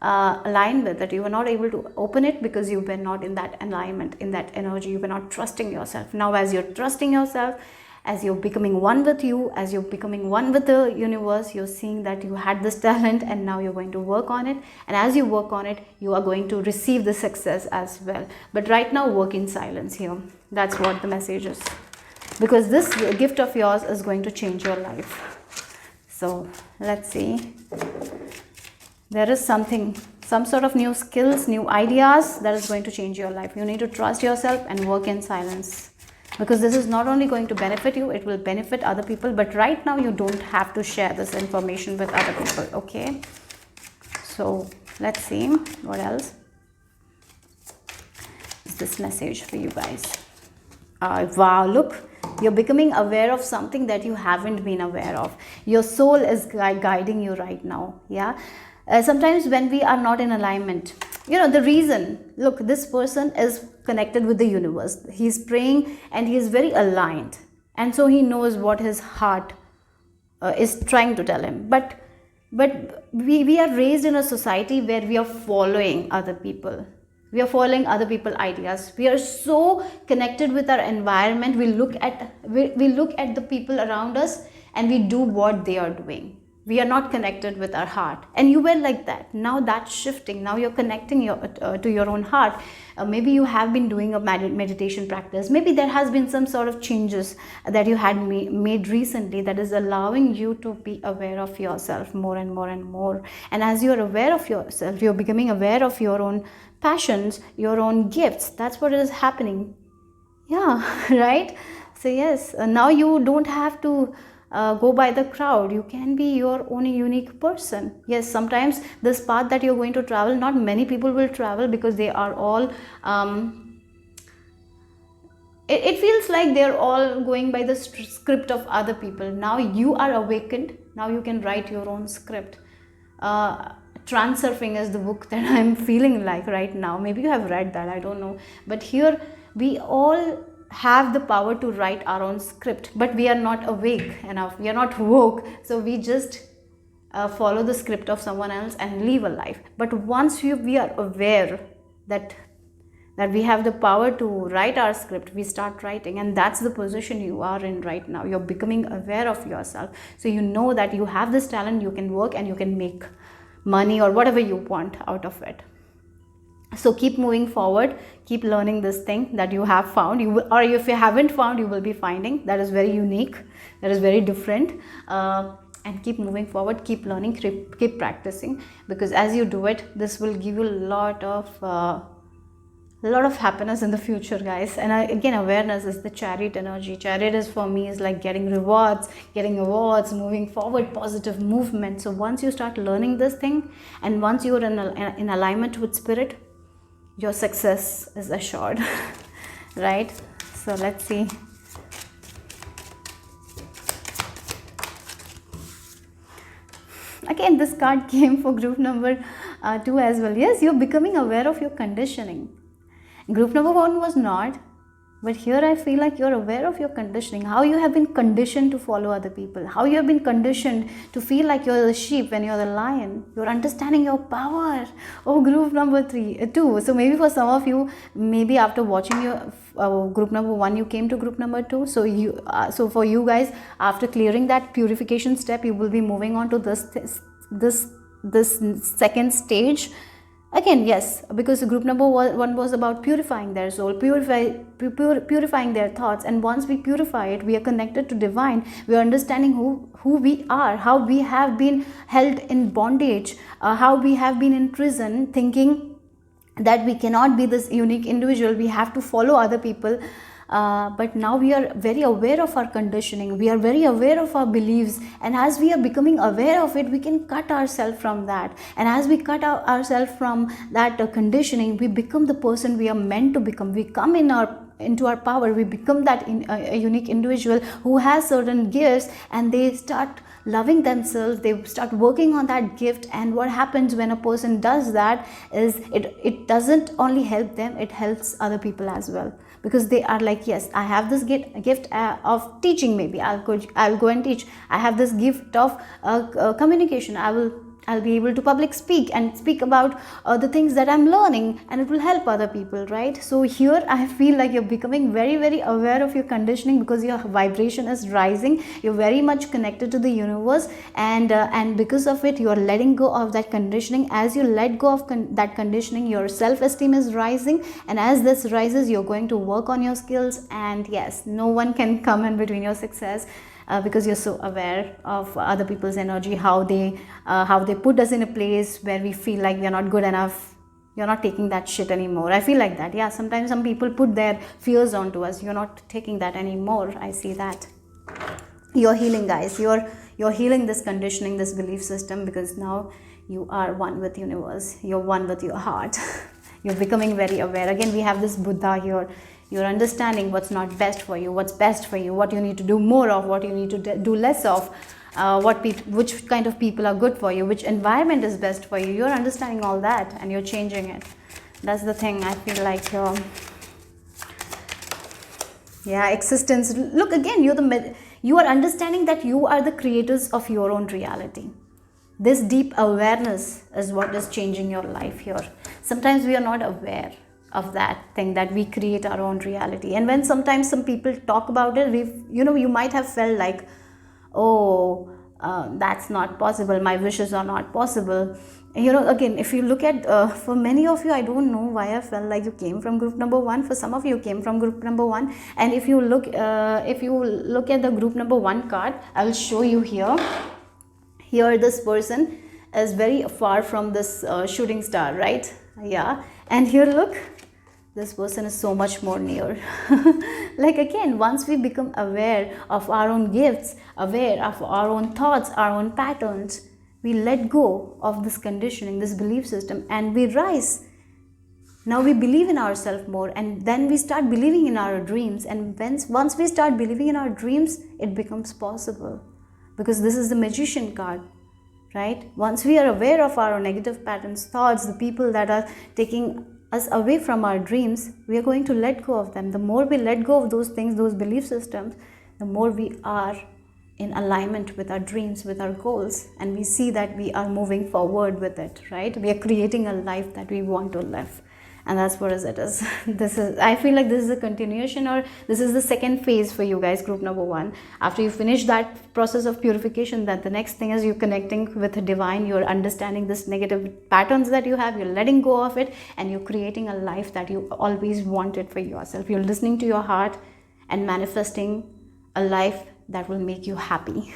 align with it. You were not able to open it because you were not in that alignment, in that energy. You were not trusting yourself. Now as you're trusting yourself, as you're becoming one with you, as you're becoming one with the universe, you're seeing that you had this talent and now you're going to work on it. And as you work on it, you are going to receive the success as well. But right now, work in silence here. That's what the message is. Because this gift of yours is going to change your life. So let's see. There is some sort of new skills, new ideas that is going to change your life. You need to trust yourself and work in silence. Because this is not only going to benefit you, it will benefit other people. But right now, you don't have to share this information with other people, okay? So let's see what else is this message for you guys. Wow, look, you're becoming aware of something that you haven't been aware of. Your soul is guiding you right now, yeah? Sometimes when we are not in alignment, the reason, look, this person is connected with the universe. He's praying and he is very aligned. And so he knows what his heart is trying to tell him. But we are raised in a society where we are following other people. We are following other people's ideas. We are so connected with our environment. We look at the people around us and we do what they are doing. We are not connected with our heart. And you were like that. Now that's shifting. Now you're connecting to your own heart. Maybe you have been doing a meditation practice. Maybe there has been some sort of changes that you had made recently that is allowing you to be aware of yourself more and more and more. And as you're aware of yourself, you're becoming aware of your own passions, your own gifts. That's what is happening. Yeah, right? So yes, now you don't have to go by the crowd. You can be your own unique person. Yes, sometimes this path that you're going to travel, not many people will travel because they are all it feels like they're all going by the script of other people. Now you are awakened. Now you can write your own script. Transurfing is the book that I'm feeling like right now. Maybe you have read that, I don't know. But here we all have the power to write our own script, but we are not awake enough. We are not woke. So we just follow the script of someone else and live a life. But once we are aware that we have the power to write our script, we start writing. And that's the position you are in right now. You're becoming aware of yourself. So you know that you have this talent, you can work and you can make money or whatever you want out of it. So keep moving forward, keep learning this thing that you have found, or if you haven't found, you will be finding. That is very unique, that is very different. And keep moving forward, keep learning, keep practicing, because as you do it, this will give you a a lot of happiness in the future, guys. And again, awareness is the chariot energy. Chariot is for me is like getting rewards, getting awards, moving forward, positive movement. So once you start learning this thing, and once you're in alignment with spirit, your success is assured. Right? So let's see. Again, this card came for group number 2 as well. Yes, you're becoming aware of your conditioning. Group number 1 was not, but here I feel like you're aware of your conditioning, how you have been conditioned to follow other people, how you have been conditioned to feel like you're the sheep when you're the lion. You're understanding your power. Oh, group number 2. So maybe for some of you, maybe after watching your group number 1, you came to group number 2. So for you guys, after clearing that purification step, you will be moving on to this second stage. Again, yes, because group number 1 was about purifying their soul, purifying their thoughts. And once we purify it, we are connected to divine. We are understanding who we are, how we have been held in bondage, how we have been in prison, thinking that we cannot be this unique individual, we have to follow other people. But now we are very aware of our conditioning, we are very aware of our beliefs, and as we are becoming aware of it, we can cut ourselves from that. And as we cut ourselves from that conditioning, we become the person we are meant to become. We come into our power, we become that a unique individual who has certain gifts, and they start loving themselves, they start working on that gift. And what happens when a person does that is it doesn't only help them, it helps other people as well, because they are like, yes, I have this gift of teaching, maybe I'll go and teach. I have this gift of communication, I'll be able to public speak and speak about the things that I'm learning, and it will help other people, right? So here I feel like you're becoming very, very aware of your conditioning, because your vibration is rising. You're very much connected to the universe, and because of it, you're letting go of that conditioning. As you let go of that conditioning, your self-esteem is rising, and as this rises, you're going to work on your skills. And yes, no one can come in between your success. Because you're so aware of other people's energy, how they put us in a place where we feel like we are not good enough. You're not taking that shit anymore. I feel like that. Yeah, sometimes some people put their fears onto us. You're not taking that anymore. I see that. You're healing, guys. You're healing this conditioning, this belief system, because now you are one with universe. You're one with your heart. You're becoming very aware. Again, we have this Buddha here. You're understanding what's not best for you, what's best for you, what you need to do more of, what you need to do less of, which kind of people are good for you, which environment is best for you. You're understanding all that, and you're changing it. That's the thing. I feel like, yeah, existence. Look, again, you are understanding that you are the creators of your own reality. This deep awareness is what is changing your life here. Sometimes we are not aware of that thing, that we create our own reality. And when sometimes some people talk about it, you might have felt like, oh, that's not possible, my wishes are not possible. Again, if you look at for many of you, I don't know why I felt like you came from group number 1. For some of you came from group number 1. And if you look at the group number 1 card, I will show you here. Here this person is very far from this shooting star, right? Yeah. And here, look, this person is so much more near. Like, again, once we become aware of our own gifts, aware of our own thoughts, our own patterns, we let go of this conditioning, this belief system, and we rise. Now we believe in ourselves more, and then we start believing in our dreams. And once we start believing in our dreams, it becomes possible, because this is the magician card, right? Once we are aware of our negative patterns, thoughts, the people that are taking us away from our dreams, we are going to let go of them. The more we let go of those things, those belief systems, the more we are in alignment with our dreams, with our goals, and we see that we are moving forward with it, right? We are creating a life that we want to live. And that's what it is. I feel like this is a continuation, or this is the second phase for you guys, group number 1. After you finish that process of purification, that the next thing is you connecting with the divine. You're understanding this negative patterns that you have, you're letting go of it, and you're creating a life that you always wanted for yourself. You're listening to your heart and manifesting a life that will make you happy.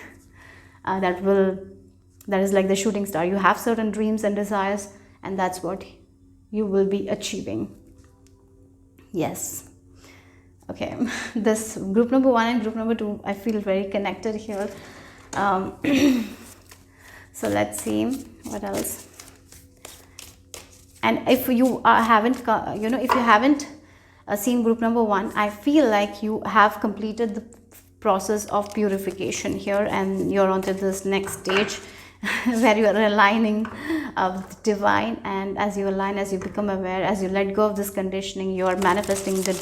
That is like the shooting star. You have certain dreams and desires, and that's what you will be achieving. Yes. Okay. This group number 1 and group number 2, I feel very connected here. um, so let's see what else. And if you haven't if you haven't seen group number 1, I feel like you have completed the process of purification here, and you're onto this next stage where you are aligning of the divine. And as you align, as you become aware, as you let go of this conditioning, you are manifesting the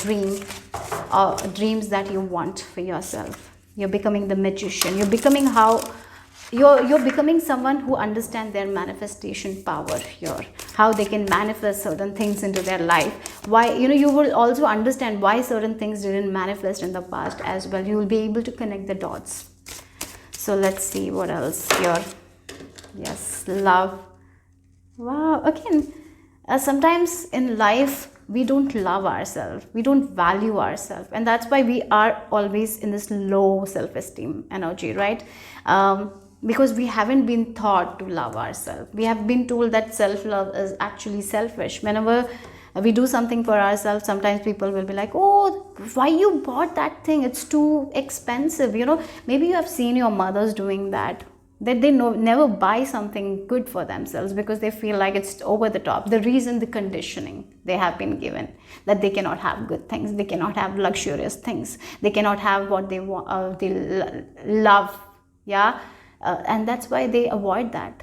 dreams that you want for yourself. You're becoming the magician. You're becoming you're becoming someone who understands their manifestation power here, how they can manifest certain things into their life. Why, you will also understand why certain things didn't manifest in the past as well. You will be able to connect the dots. So let's see what else here. Yes, love. Wow. Again, sometimes in life we don't love ourselves, we don't value ourselves, and that's why we are always in this low self-esteem energy, right? Because we haven't been taught to love ourselves. We have been told that self-love is actually selfish. Whenever we do something for ourselves, sometimes people will be like, oh, why you bought that thing, it's too expensive. Maybe you have seen your mothers doing that, that they never buy something good for themselves because they feel like it's over the top. The reason, the conditioning they have been given, that they cannot have good things, they cannot have luxurious things, they cannot have what they want, they love. Yeah. And that's why they avoid that.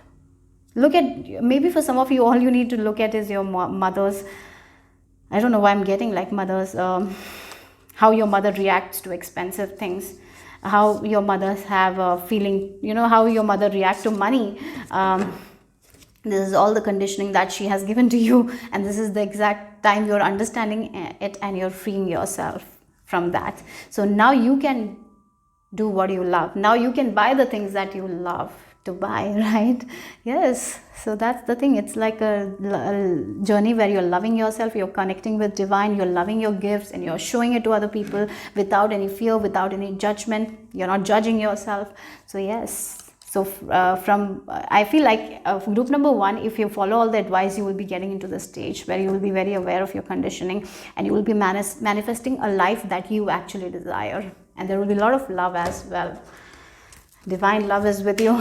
Look at, maybe for some of you, all you need to look at is your mother's, I don't know why I'm getting like mothers, how your mother reacts to expensive things, how your mothers have a feeling, how your mother reacts to money. This is all the conditioning that she has given to you, and this is the exact time you're understanding it and you're freeing yourself from that. So now you can do what you love. Now you can buy the things that you love to buy, right? Yes. So that's the thing. It's like a journey where you're loving yourself, you're connecting with divine, you're loving your gifts, and you're showing it to other people without any fear, without any judgment. You're not judging yourself. So yes. So I feel like group number 1, if you follow all the advice, you will be getting into the stage where you will be very aware of your conditioning, and you will be manifesting a life that you actually desire. And there will be a lot of love as well. Divine love is with you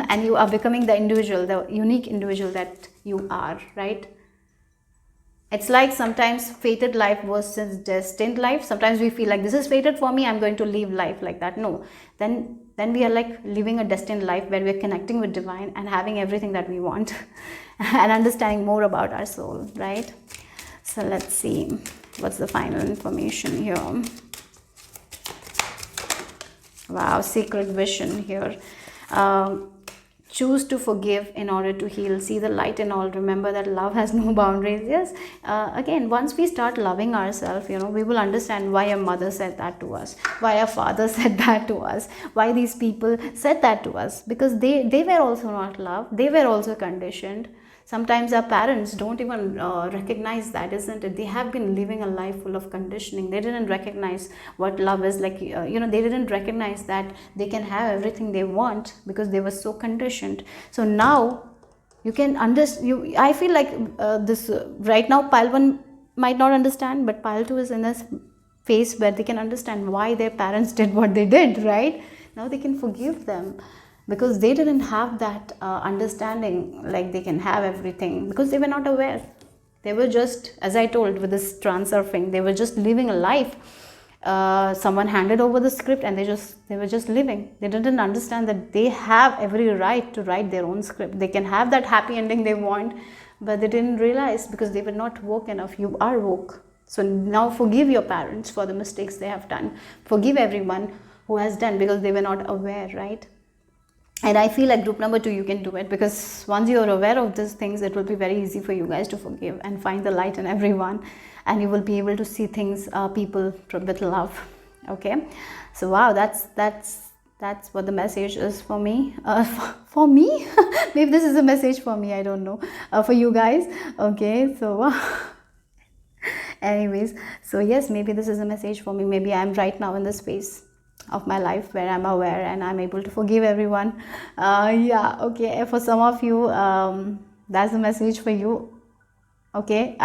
and you are becoming the individual, the unique individual that you are, right? It's like sometimes fated life versus destined life. Sometimes we feel like this is fated for me, I'm going to live life like that. No, then we are like living a destined life where we're connecting with divine and having everything that we want and understanding more about our soul, right? So let's see what's the final information here. Wow, secret vision here. Choose to forgive in order to heal. See the light in all. Remember that love has no boundaries. Yes. Again, once we start loving ourselves, we will understand why our mother said that to us, why our father said that to us, why these people said that to us, because they were also not loved. They were also conditioned. Sometimes our parents don't even recognize that, isn't it? They have been living a life full of conditioning. They didn't recognize what love is like. They didn't recognize that they can have everything they want because they were so conditioned. So now you can understand. I feel like this right now, pile 1 might not understand, but pile 2 is in this phase where they can understand why their parents did what they did, right? Now they can forgive them, because they didn't have that understanding, like they can have everything, because they were not aware. They were just, as I told with this transurfing, they were just living a life. Someone handed over the script and they were just living. They didn't understand that they have every right to write their own script. They can have that happy ending they want, but they didn't realize because they were not woke enough. You are woke. So now forgive your parents for the mistakes they have done. Forgive everyone who has done, because they were not aware, right? And I feel like group number 2, you can do it, because once you're aware of these things, it will be very easy for you guys to forgive and find the light in everyone, and you will be able to see things, people with love. Okay, so wow, that's what the message is for me. For me, maybe this is a message for me. I don't know. For you guys. Okay, so. Anyways, so yes, maybe this is a message for me. Maybe I'm right now in this phase of my life where I'm aware and I'm able to forgive everyone. Yeah, okay, for some of you, that's the message for you. Okay,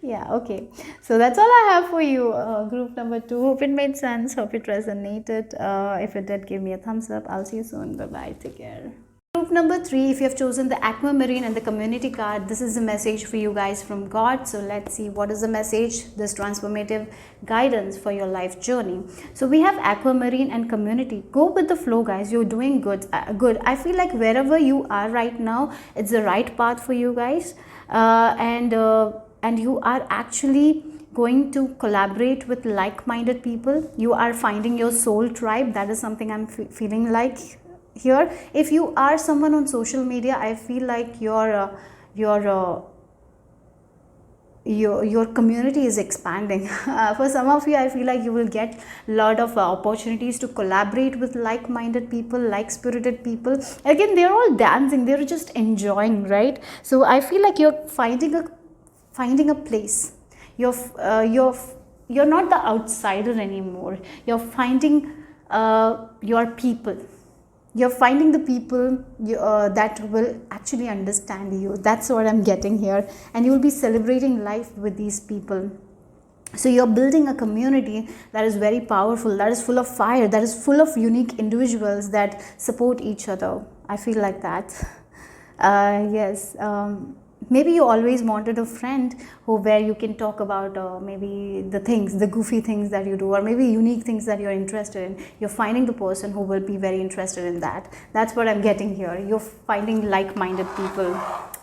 Yeah, okay. So that's all I have for you, group number 2. Hope it made sense. Hope it resonated. If it did, give me a thumbs up. I'll see you soon. Bye bye. Take care. Group number 3, if you have chosen the aquamarine and the community card, this is a message for you guys from God. So let's see what is the message, this transformative guidance for your life journey. So we have aquamarine and community. Go with the flow, guys. You're doing good. I feel like wherever you are right now, it's the right path for you guys. And you are actually going to collaborate with like-minded people. You are finding your soul tribe. That is something I'm feeling like here. If you are someone on social media, I feel like your community is expanding. For some of you, I feel like you will get a lot of opportunities to collaborate with like-minded people, like-spirited people. Again, they're all dancing, they're just enjoying, right? So I feel like you're finding a place. You're not the outsider anymore. You're finding your people. You're finding the people that will actually understand you. That's what I'm getting here. And you'll be celebrating life with these people. So you're building a community that is very powerful, that is full of fire, that is full of unique individuals that support each other. I feel like that. Yes. Maybe you always wanted a friend where you can talk about maybe the goofy things that you do, or maybe unique things that you're interested in. You're finding the person who will be very interested in that. That's what I'm getting here. You're finding like-minded people.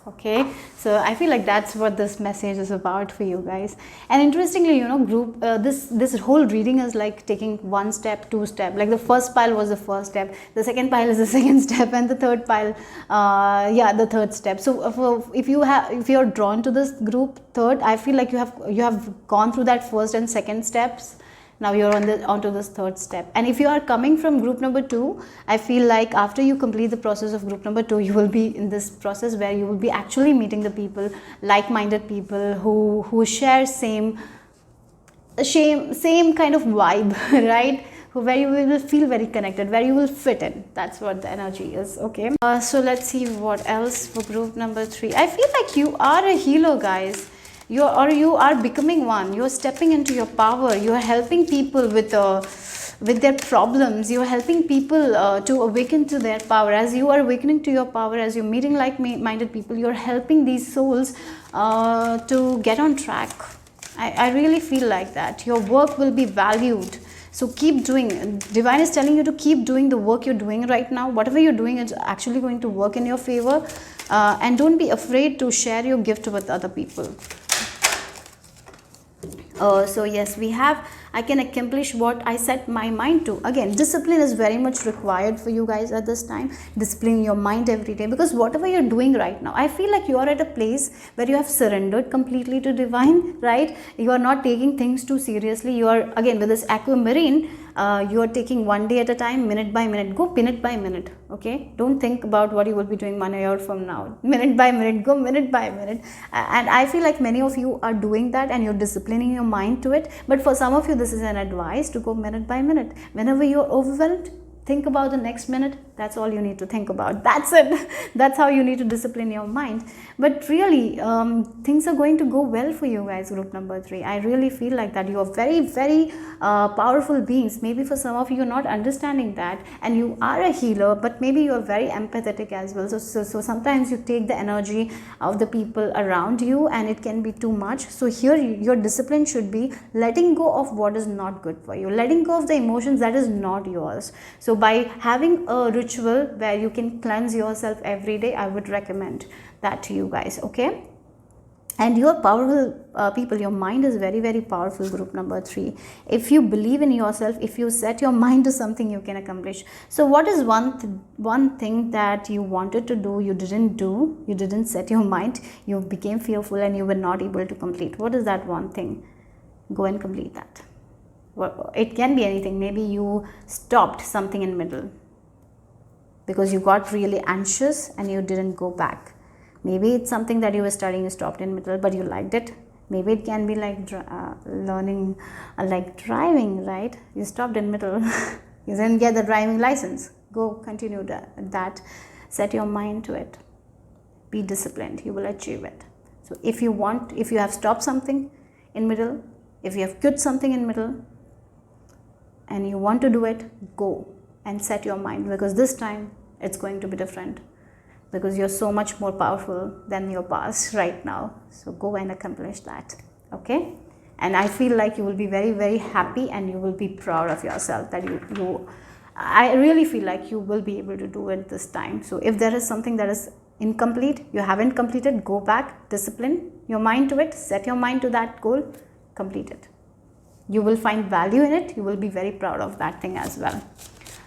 Okay, so I feel like that's what this message is about for you guys. And interestingly, group this whole reading is like taking one step, two step. Like the first pile was the first step, the second pile is the second step, and the third pile, the third step. So if you're drawn to this group third, I feel like you have gone through that first and second steps. Now you're onto this third step. And if you are coming from group number 2, I feel like after you complete the process of group number 2, you will be in this process where you will be actually meeting the people, like-minded people who share same kind of vibe, right? Where you will feel very connected, where you will fit in. That's what the energy is. Okay, so let's see what else for group number 3. I feel like you are a healer, guys. You are becoming one. You're stepping into your power. You are helping people with their problems. You are helping people to awaken to their power. As you are awakening to your power, as you're meeting like-minded people, you're helping these souls to get on track. I really feel like that. Your work will be valued. So keep doing. Divine is telling you to keep doing the work you're doing right now. Whatever you're doing is actually going to work in your favor. And don't be afraid to share your gift with other people. So yes, I can accomplish what I set my mind to. Again, discipline is very much required for you guys at this time. Discipline your mind every day, because whatever you're doing right now, I feel like you are at a place where you have surrendered completely to divine, right? You are not taking things too seriously. You are, again, with this aquamarine, you are taking one day at a time, minute by minute. Go minute by minute. Okay, don't think about what you will be doing 1 hour from now. Minute by minute, go minute by minute. And I feel like many of you are doing that, and you're disciplining your mind to it. But for some of you, this is an advice to go minute by minute. Whenever you're overwhelmed, think about the next minute. That's all you need to think about. That's it. That's how you need to discipline your mind. But really, things are going to go well for you guys, group number 3. I really feel like that. You are very, very powerful beings. Maybe for some of you, you're not understanding that, and you are a healer, but maybe you're very empathetic as well. So sometimes you take the energy of the people around you, and it can be too much. So here, your discipline should be letting go of what is not good for you, letting go of the emotions that is not yours. So by having a ritual where you can cleanse yourself every day, I would recommend that to you guys. Okay, and you are powerful people. Your mind is very, very powerful, group number 3. If you believe in yourself, if you set your mind to something, you can accomplish. So what is one thing that you wanted to do, you didn't set your mind, you became fearful and you were not able to complete? What is that one thing? Go and complete that. Well, it can be anything. Maybe you stopped something in middle because you got really anxious and you didn't go back. Maybe it's something that you were studying, you stopped in middle, but you liked it. Maybe it can be like learning, like driving, right? You stopped in middle. You didn't get the driving license. Go continue that. Set your mind to it. Be disciplined. You will achieve it. So if you have stopped something in middle, if you have quit something in middle and you want to do it, go and set your mind, because this time it's going to be different, because you're so much more powerful than your past right now. So go and accomplish that. Okay? And I feel like you will be very, very happy, and you will be proud of yourself that I really feel like you will be able to do it this time. So if there is something that is incomplete, you haven't completed, go back, discipline your mind to it, set your mind to that goal, complete it. You will find value in it. You will be very proud of that thing as well.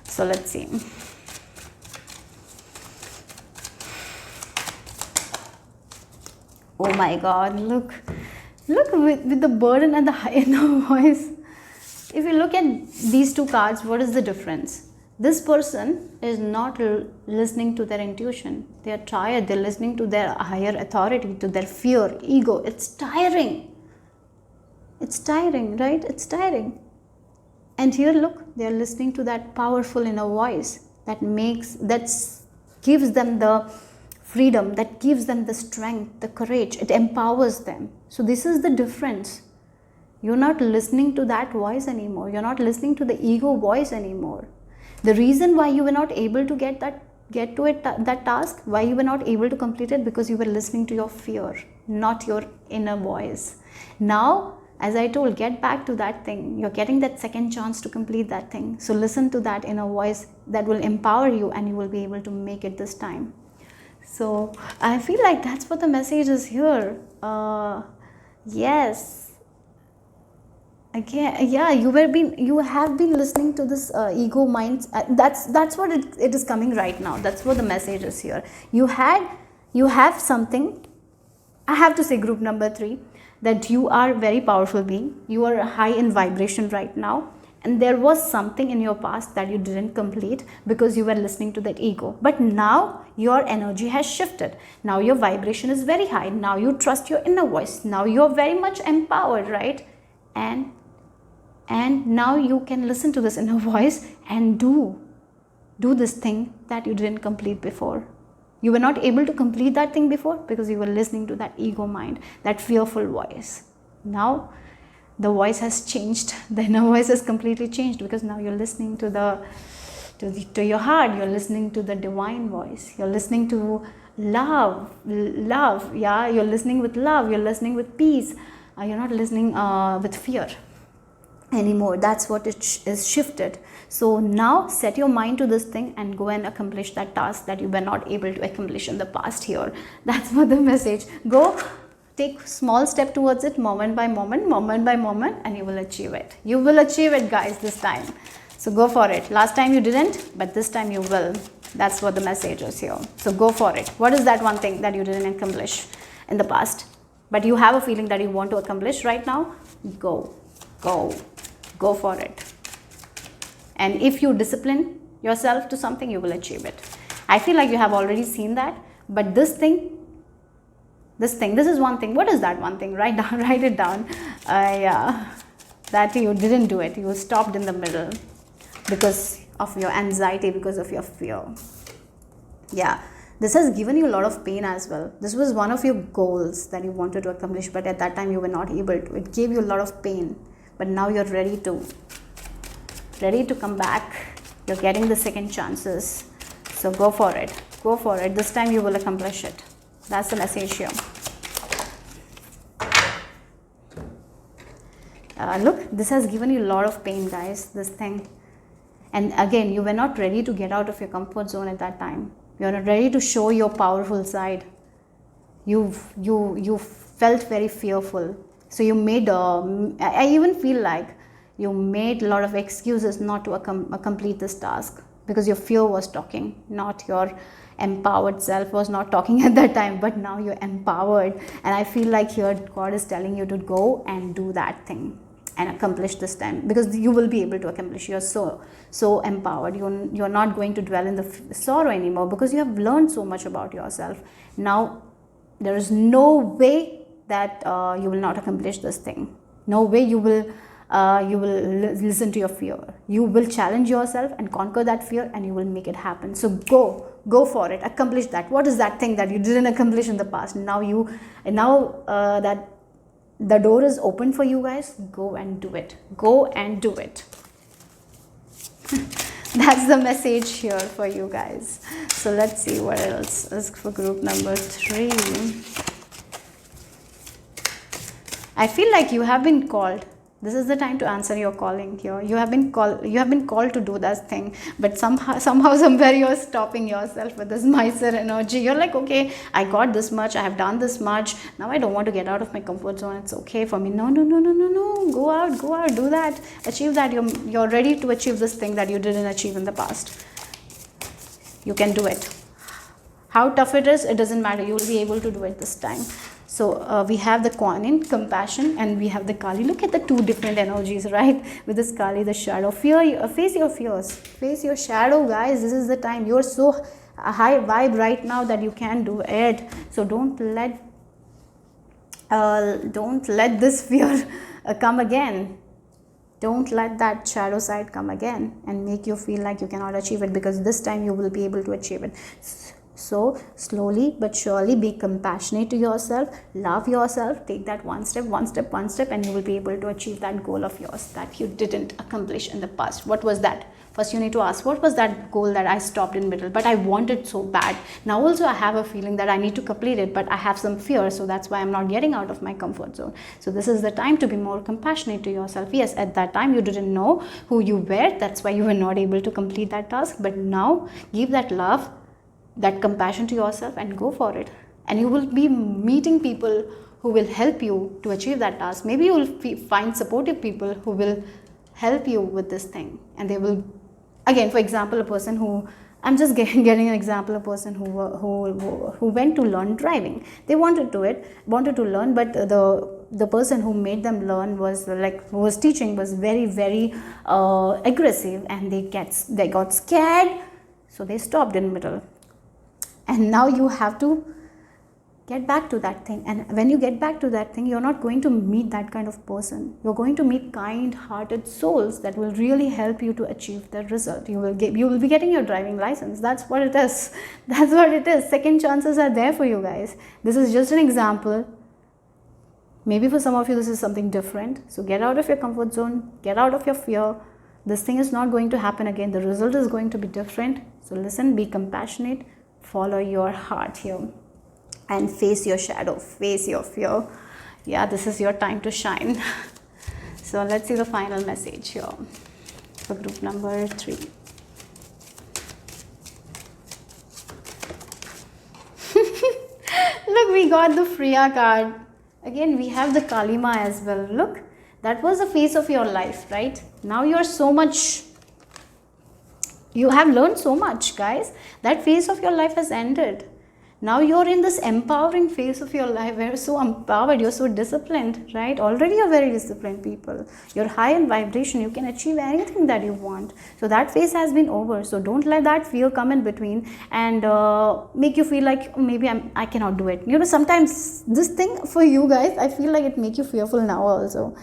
So let's see. Oh my God, look with the burden and the high inner voice. If you look at these two cards, what is the difference? This person is not listening to their intuition. They are tired. They're listening to their higher authority, to their fear, ego. It's tiring. It's tiring, right? It's tiring. And here, look, they are listening to that powerful inner voice that gives them the freedom, that gives them the strength, the courage. It empowers them. So this is the difference. You're not listening to that voice anymore. You're not listening to the ego voice anymore. The reason why you were not able to get to that task, why you were not able to complete it, because you were listening to your fear, not your inner voice. Now, as I told, get back to that thing. You're getting that second chance to complete that thing. So listen to that inner voice that will empower you, and you will be able to make it this time. So I feel like that's what the message is here. Yes. Again, yeah, you have been listening to this ego mind. That's what it is coming right now. That's what the message is here. You have something. I have to say, group number 3, that you are a very powerful being. You are high in vibration right now, and there was something in your past that you didn't complete because you were listening to that ego. But now your energy has shifted. Now your vibration is very high. Now you trust your inner voice. Now you're very much empowered, right? And now you can listen to this inner voice and do this thing that you didn't complete before. You were not able to complete that thing before because you were listening to that ego mind, that fearful voice. Now the voice has changed. The inner voice has completely changed, because now you're listening to your heart. You're listening to the divine voice. You're listening to love. Yeah, you're listening with love. You're listening with peace. You're not listening with fear anymore. That's what it is shifted. So now set your mind to this thing and go and accomplish that task that you were not able to accomplish in the past here. That's what the message. Go take small step towards it, moment by moment, and you will achieve it. You will achieve it, guys, this time. So go for it. Last time you didn't, but this time you will. That's what the message is here. So go for it. What is that one thing that you didn't accomplish in the past, but you have a feeling that you want to accomplish right now? Go for it. And if you discipline yourself to something, you will achieve it. I feel like you have already seen that, but this is one thing. What is that one thing? Write it down. Yeah, that you didn't do it. You stopped in the middle because of your anxiety, because of your fear. Yeah, this has given you a lot of pain as well. This was one of your goals that you wanted to accomplish, but at that time you were not able to. It gave you a lot of pain. But now you're ready to come back. You're getting the second chances. So go for it. This time you will accomplish it. That's the message here. Look, this has given you a lot of pain, guys, this thing. And again, you were not ready to get out of your comfort zone at that time. You're not ready to show your powerful side. You felt very fearful. So you made, I even feel like you made a lot of excuses not to complete this task, because your fear was talking, not your empowered self was not talking at that time. But now you're empowered, and I feel like here God is telling you to go and do that thing and accomplish this time, because you will be able to accomplish. You're so empowered. You're not going to dwell in the sorrow anymore, because you have learned so much about yourself. Now there is no way that you will not accomplish this thing. No way you will you will listen to your fear. You will challenge yourself and conquer that fear, and you will make it happen. So go for it, accomplish that. What is that thing that you didn't accomplish in the past? Now that the door is open for you guys, go and do it. Go and do it. That's the message here for you guys. So let's see what else is for group number 3. I feel like you have been called. This is the time to answer your calling here. You have been called to do that thing, but somehow somewhere you're stopping yourself with this miser energy. You're like, okay, I got this much, I have done this much, now I don't want to get out of my comfort zone. It's okay for me. No. Go out, do that, achieve that. You're ready to achieve this thing that you didn't achieve in the past. You can do it. How tough it is, it doesn't matter. You will be able to do it this time. So we have the Kuan-Yin, compassion, and we have the Kali. Look at the two different energies, right? With this Kali, the shadow. Fear, face your fears. Face your shadow, guys. This is the time. You're so high vibe right now that you can do it. So don't let this fear come again. Don't let that shadow side come again and make you feel like you cannot achieve it, because this time you will be able to achieve it. So slowly but surely be compassionate to yourself, love yourself, take that one step, and you will be able to achieve that goal of yours that you didn't accomplish in the past. What was that? First you need to ask, what was that goal that I stopped in middle, but I wanted so bad. Now also I have a feeling that I need to complete it, but I have some fear, so that's why I'm not getting out of my comfort zone. So this is the time to be more compassionate to yourself. Yes, at that time you didn't know who you were, that's why you were not able to complete that task, but now give that love, that compassion to yourself, and go for it. And you will be meeting people who will help you to achieve that task. Maybe you will find supportive people who will help you with this thing, and they will, again, for example, a person who, I'm just getting an example, a person who went to learn driving. They wanted to learn, but the person who made them learn was who was teaching was very, very aggressive, and they got scared, so they stopped in middle. And now you have to get back to that thing. And when you get back to that thing, you're not going to meet that kind of person. You're going to meet kind-hearted souls that will really help you to achieve the result. You will be getting your driving license. That's what it is. That's what it is. Second chances are there for you guys. This is just an example. Maybe for some of you this is something different. So get out of your comfort zone. Get out of your fear. This thing is not going to happen again. The result is going to be different. So listen, be compassionate. Follow your heart here and face your shadow, face your fear. Yeah, this is your time to shine. So let's see the final message here for group number 3. Look, we got the Freya card. Again, we have the Kalima as well. Look, that was the face of your life, right? Now you're so much, you have learned so much, guys. That phase of your life has ended. Now you're in this empowering phase of your life where you're so empowered, you're so disciplined, right? Already you're very disciplined people. You're high in vibration, you can achieve anything that you want. So that phase has been over. So don't let that fear come in between and make you feel like, oh, maybe I cannot do it. You know, sometimes this thing for you guys, I feel like it makes you fearful now also.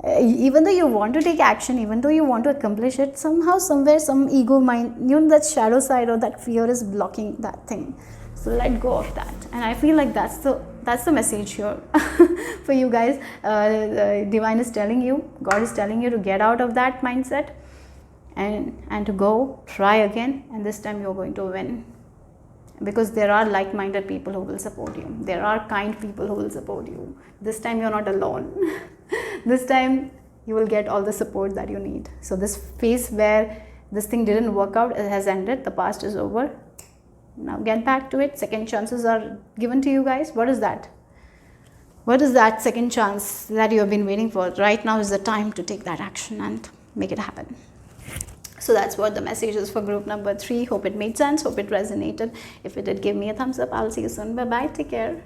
Even though you want to take action, even though you want to accomplish it, somehow, somewhere, some ego mind, you know, that shadow side or that fear is blocking that thing. So let go of that. And I feel like that's the message here for you guys. Divine is telling you, God is telling you to get out of that mindset and to go try again. And this time you're going to win, because there are like-minded people who will support you. There are kind people who will support you. This time you're not alone. This time you will get all the support that you need. So this phase where this thing didn't work out, it has ended. The past is over. Now get back to it. Second chances are given to you guys. What is that? What is that second chance that you have been waiting for? Right now is the time to take that action and make it happen. So that's what the message is for group number 3. Hope it made sense. Hope it resonated. If it did, give me a thumbs up. I'll see you soon. Bye-bye. Take care.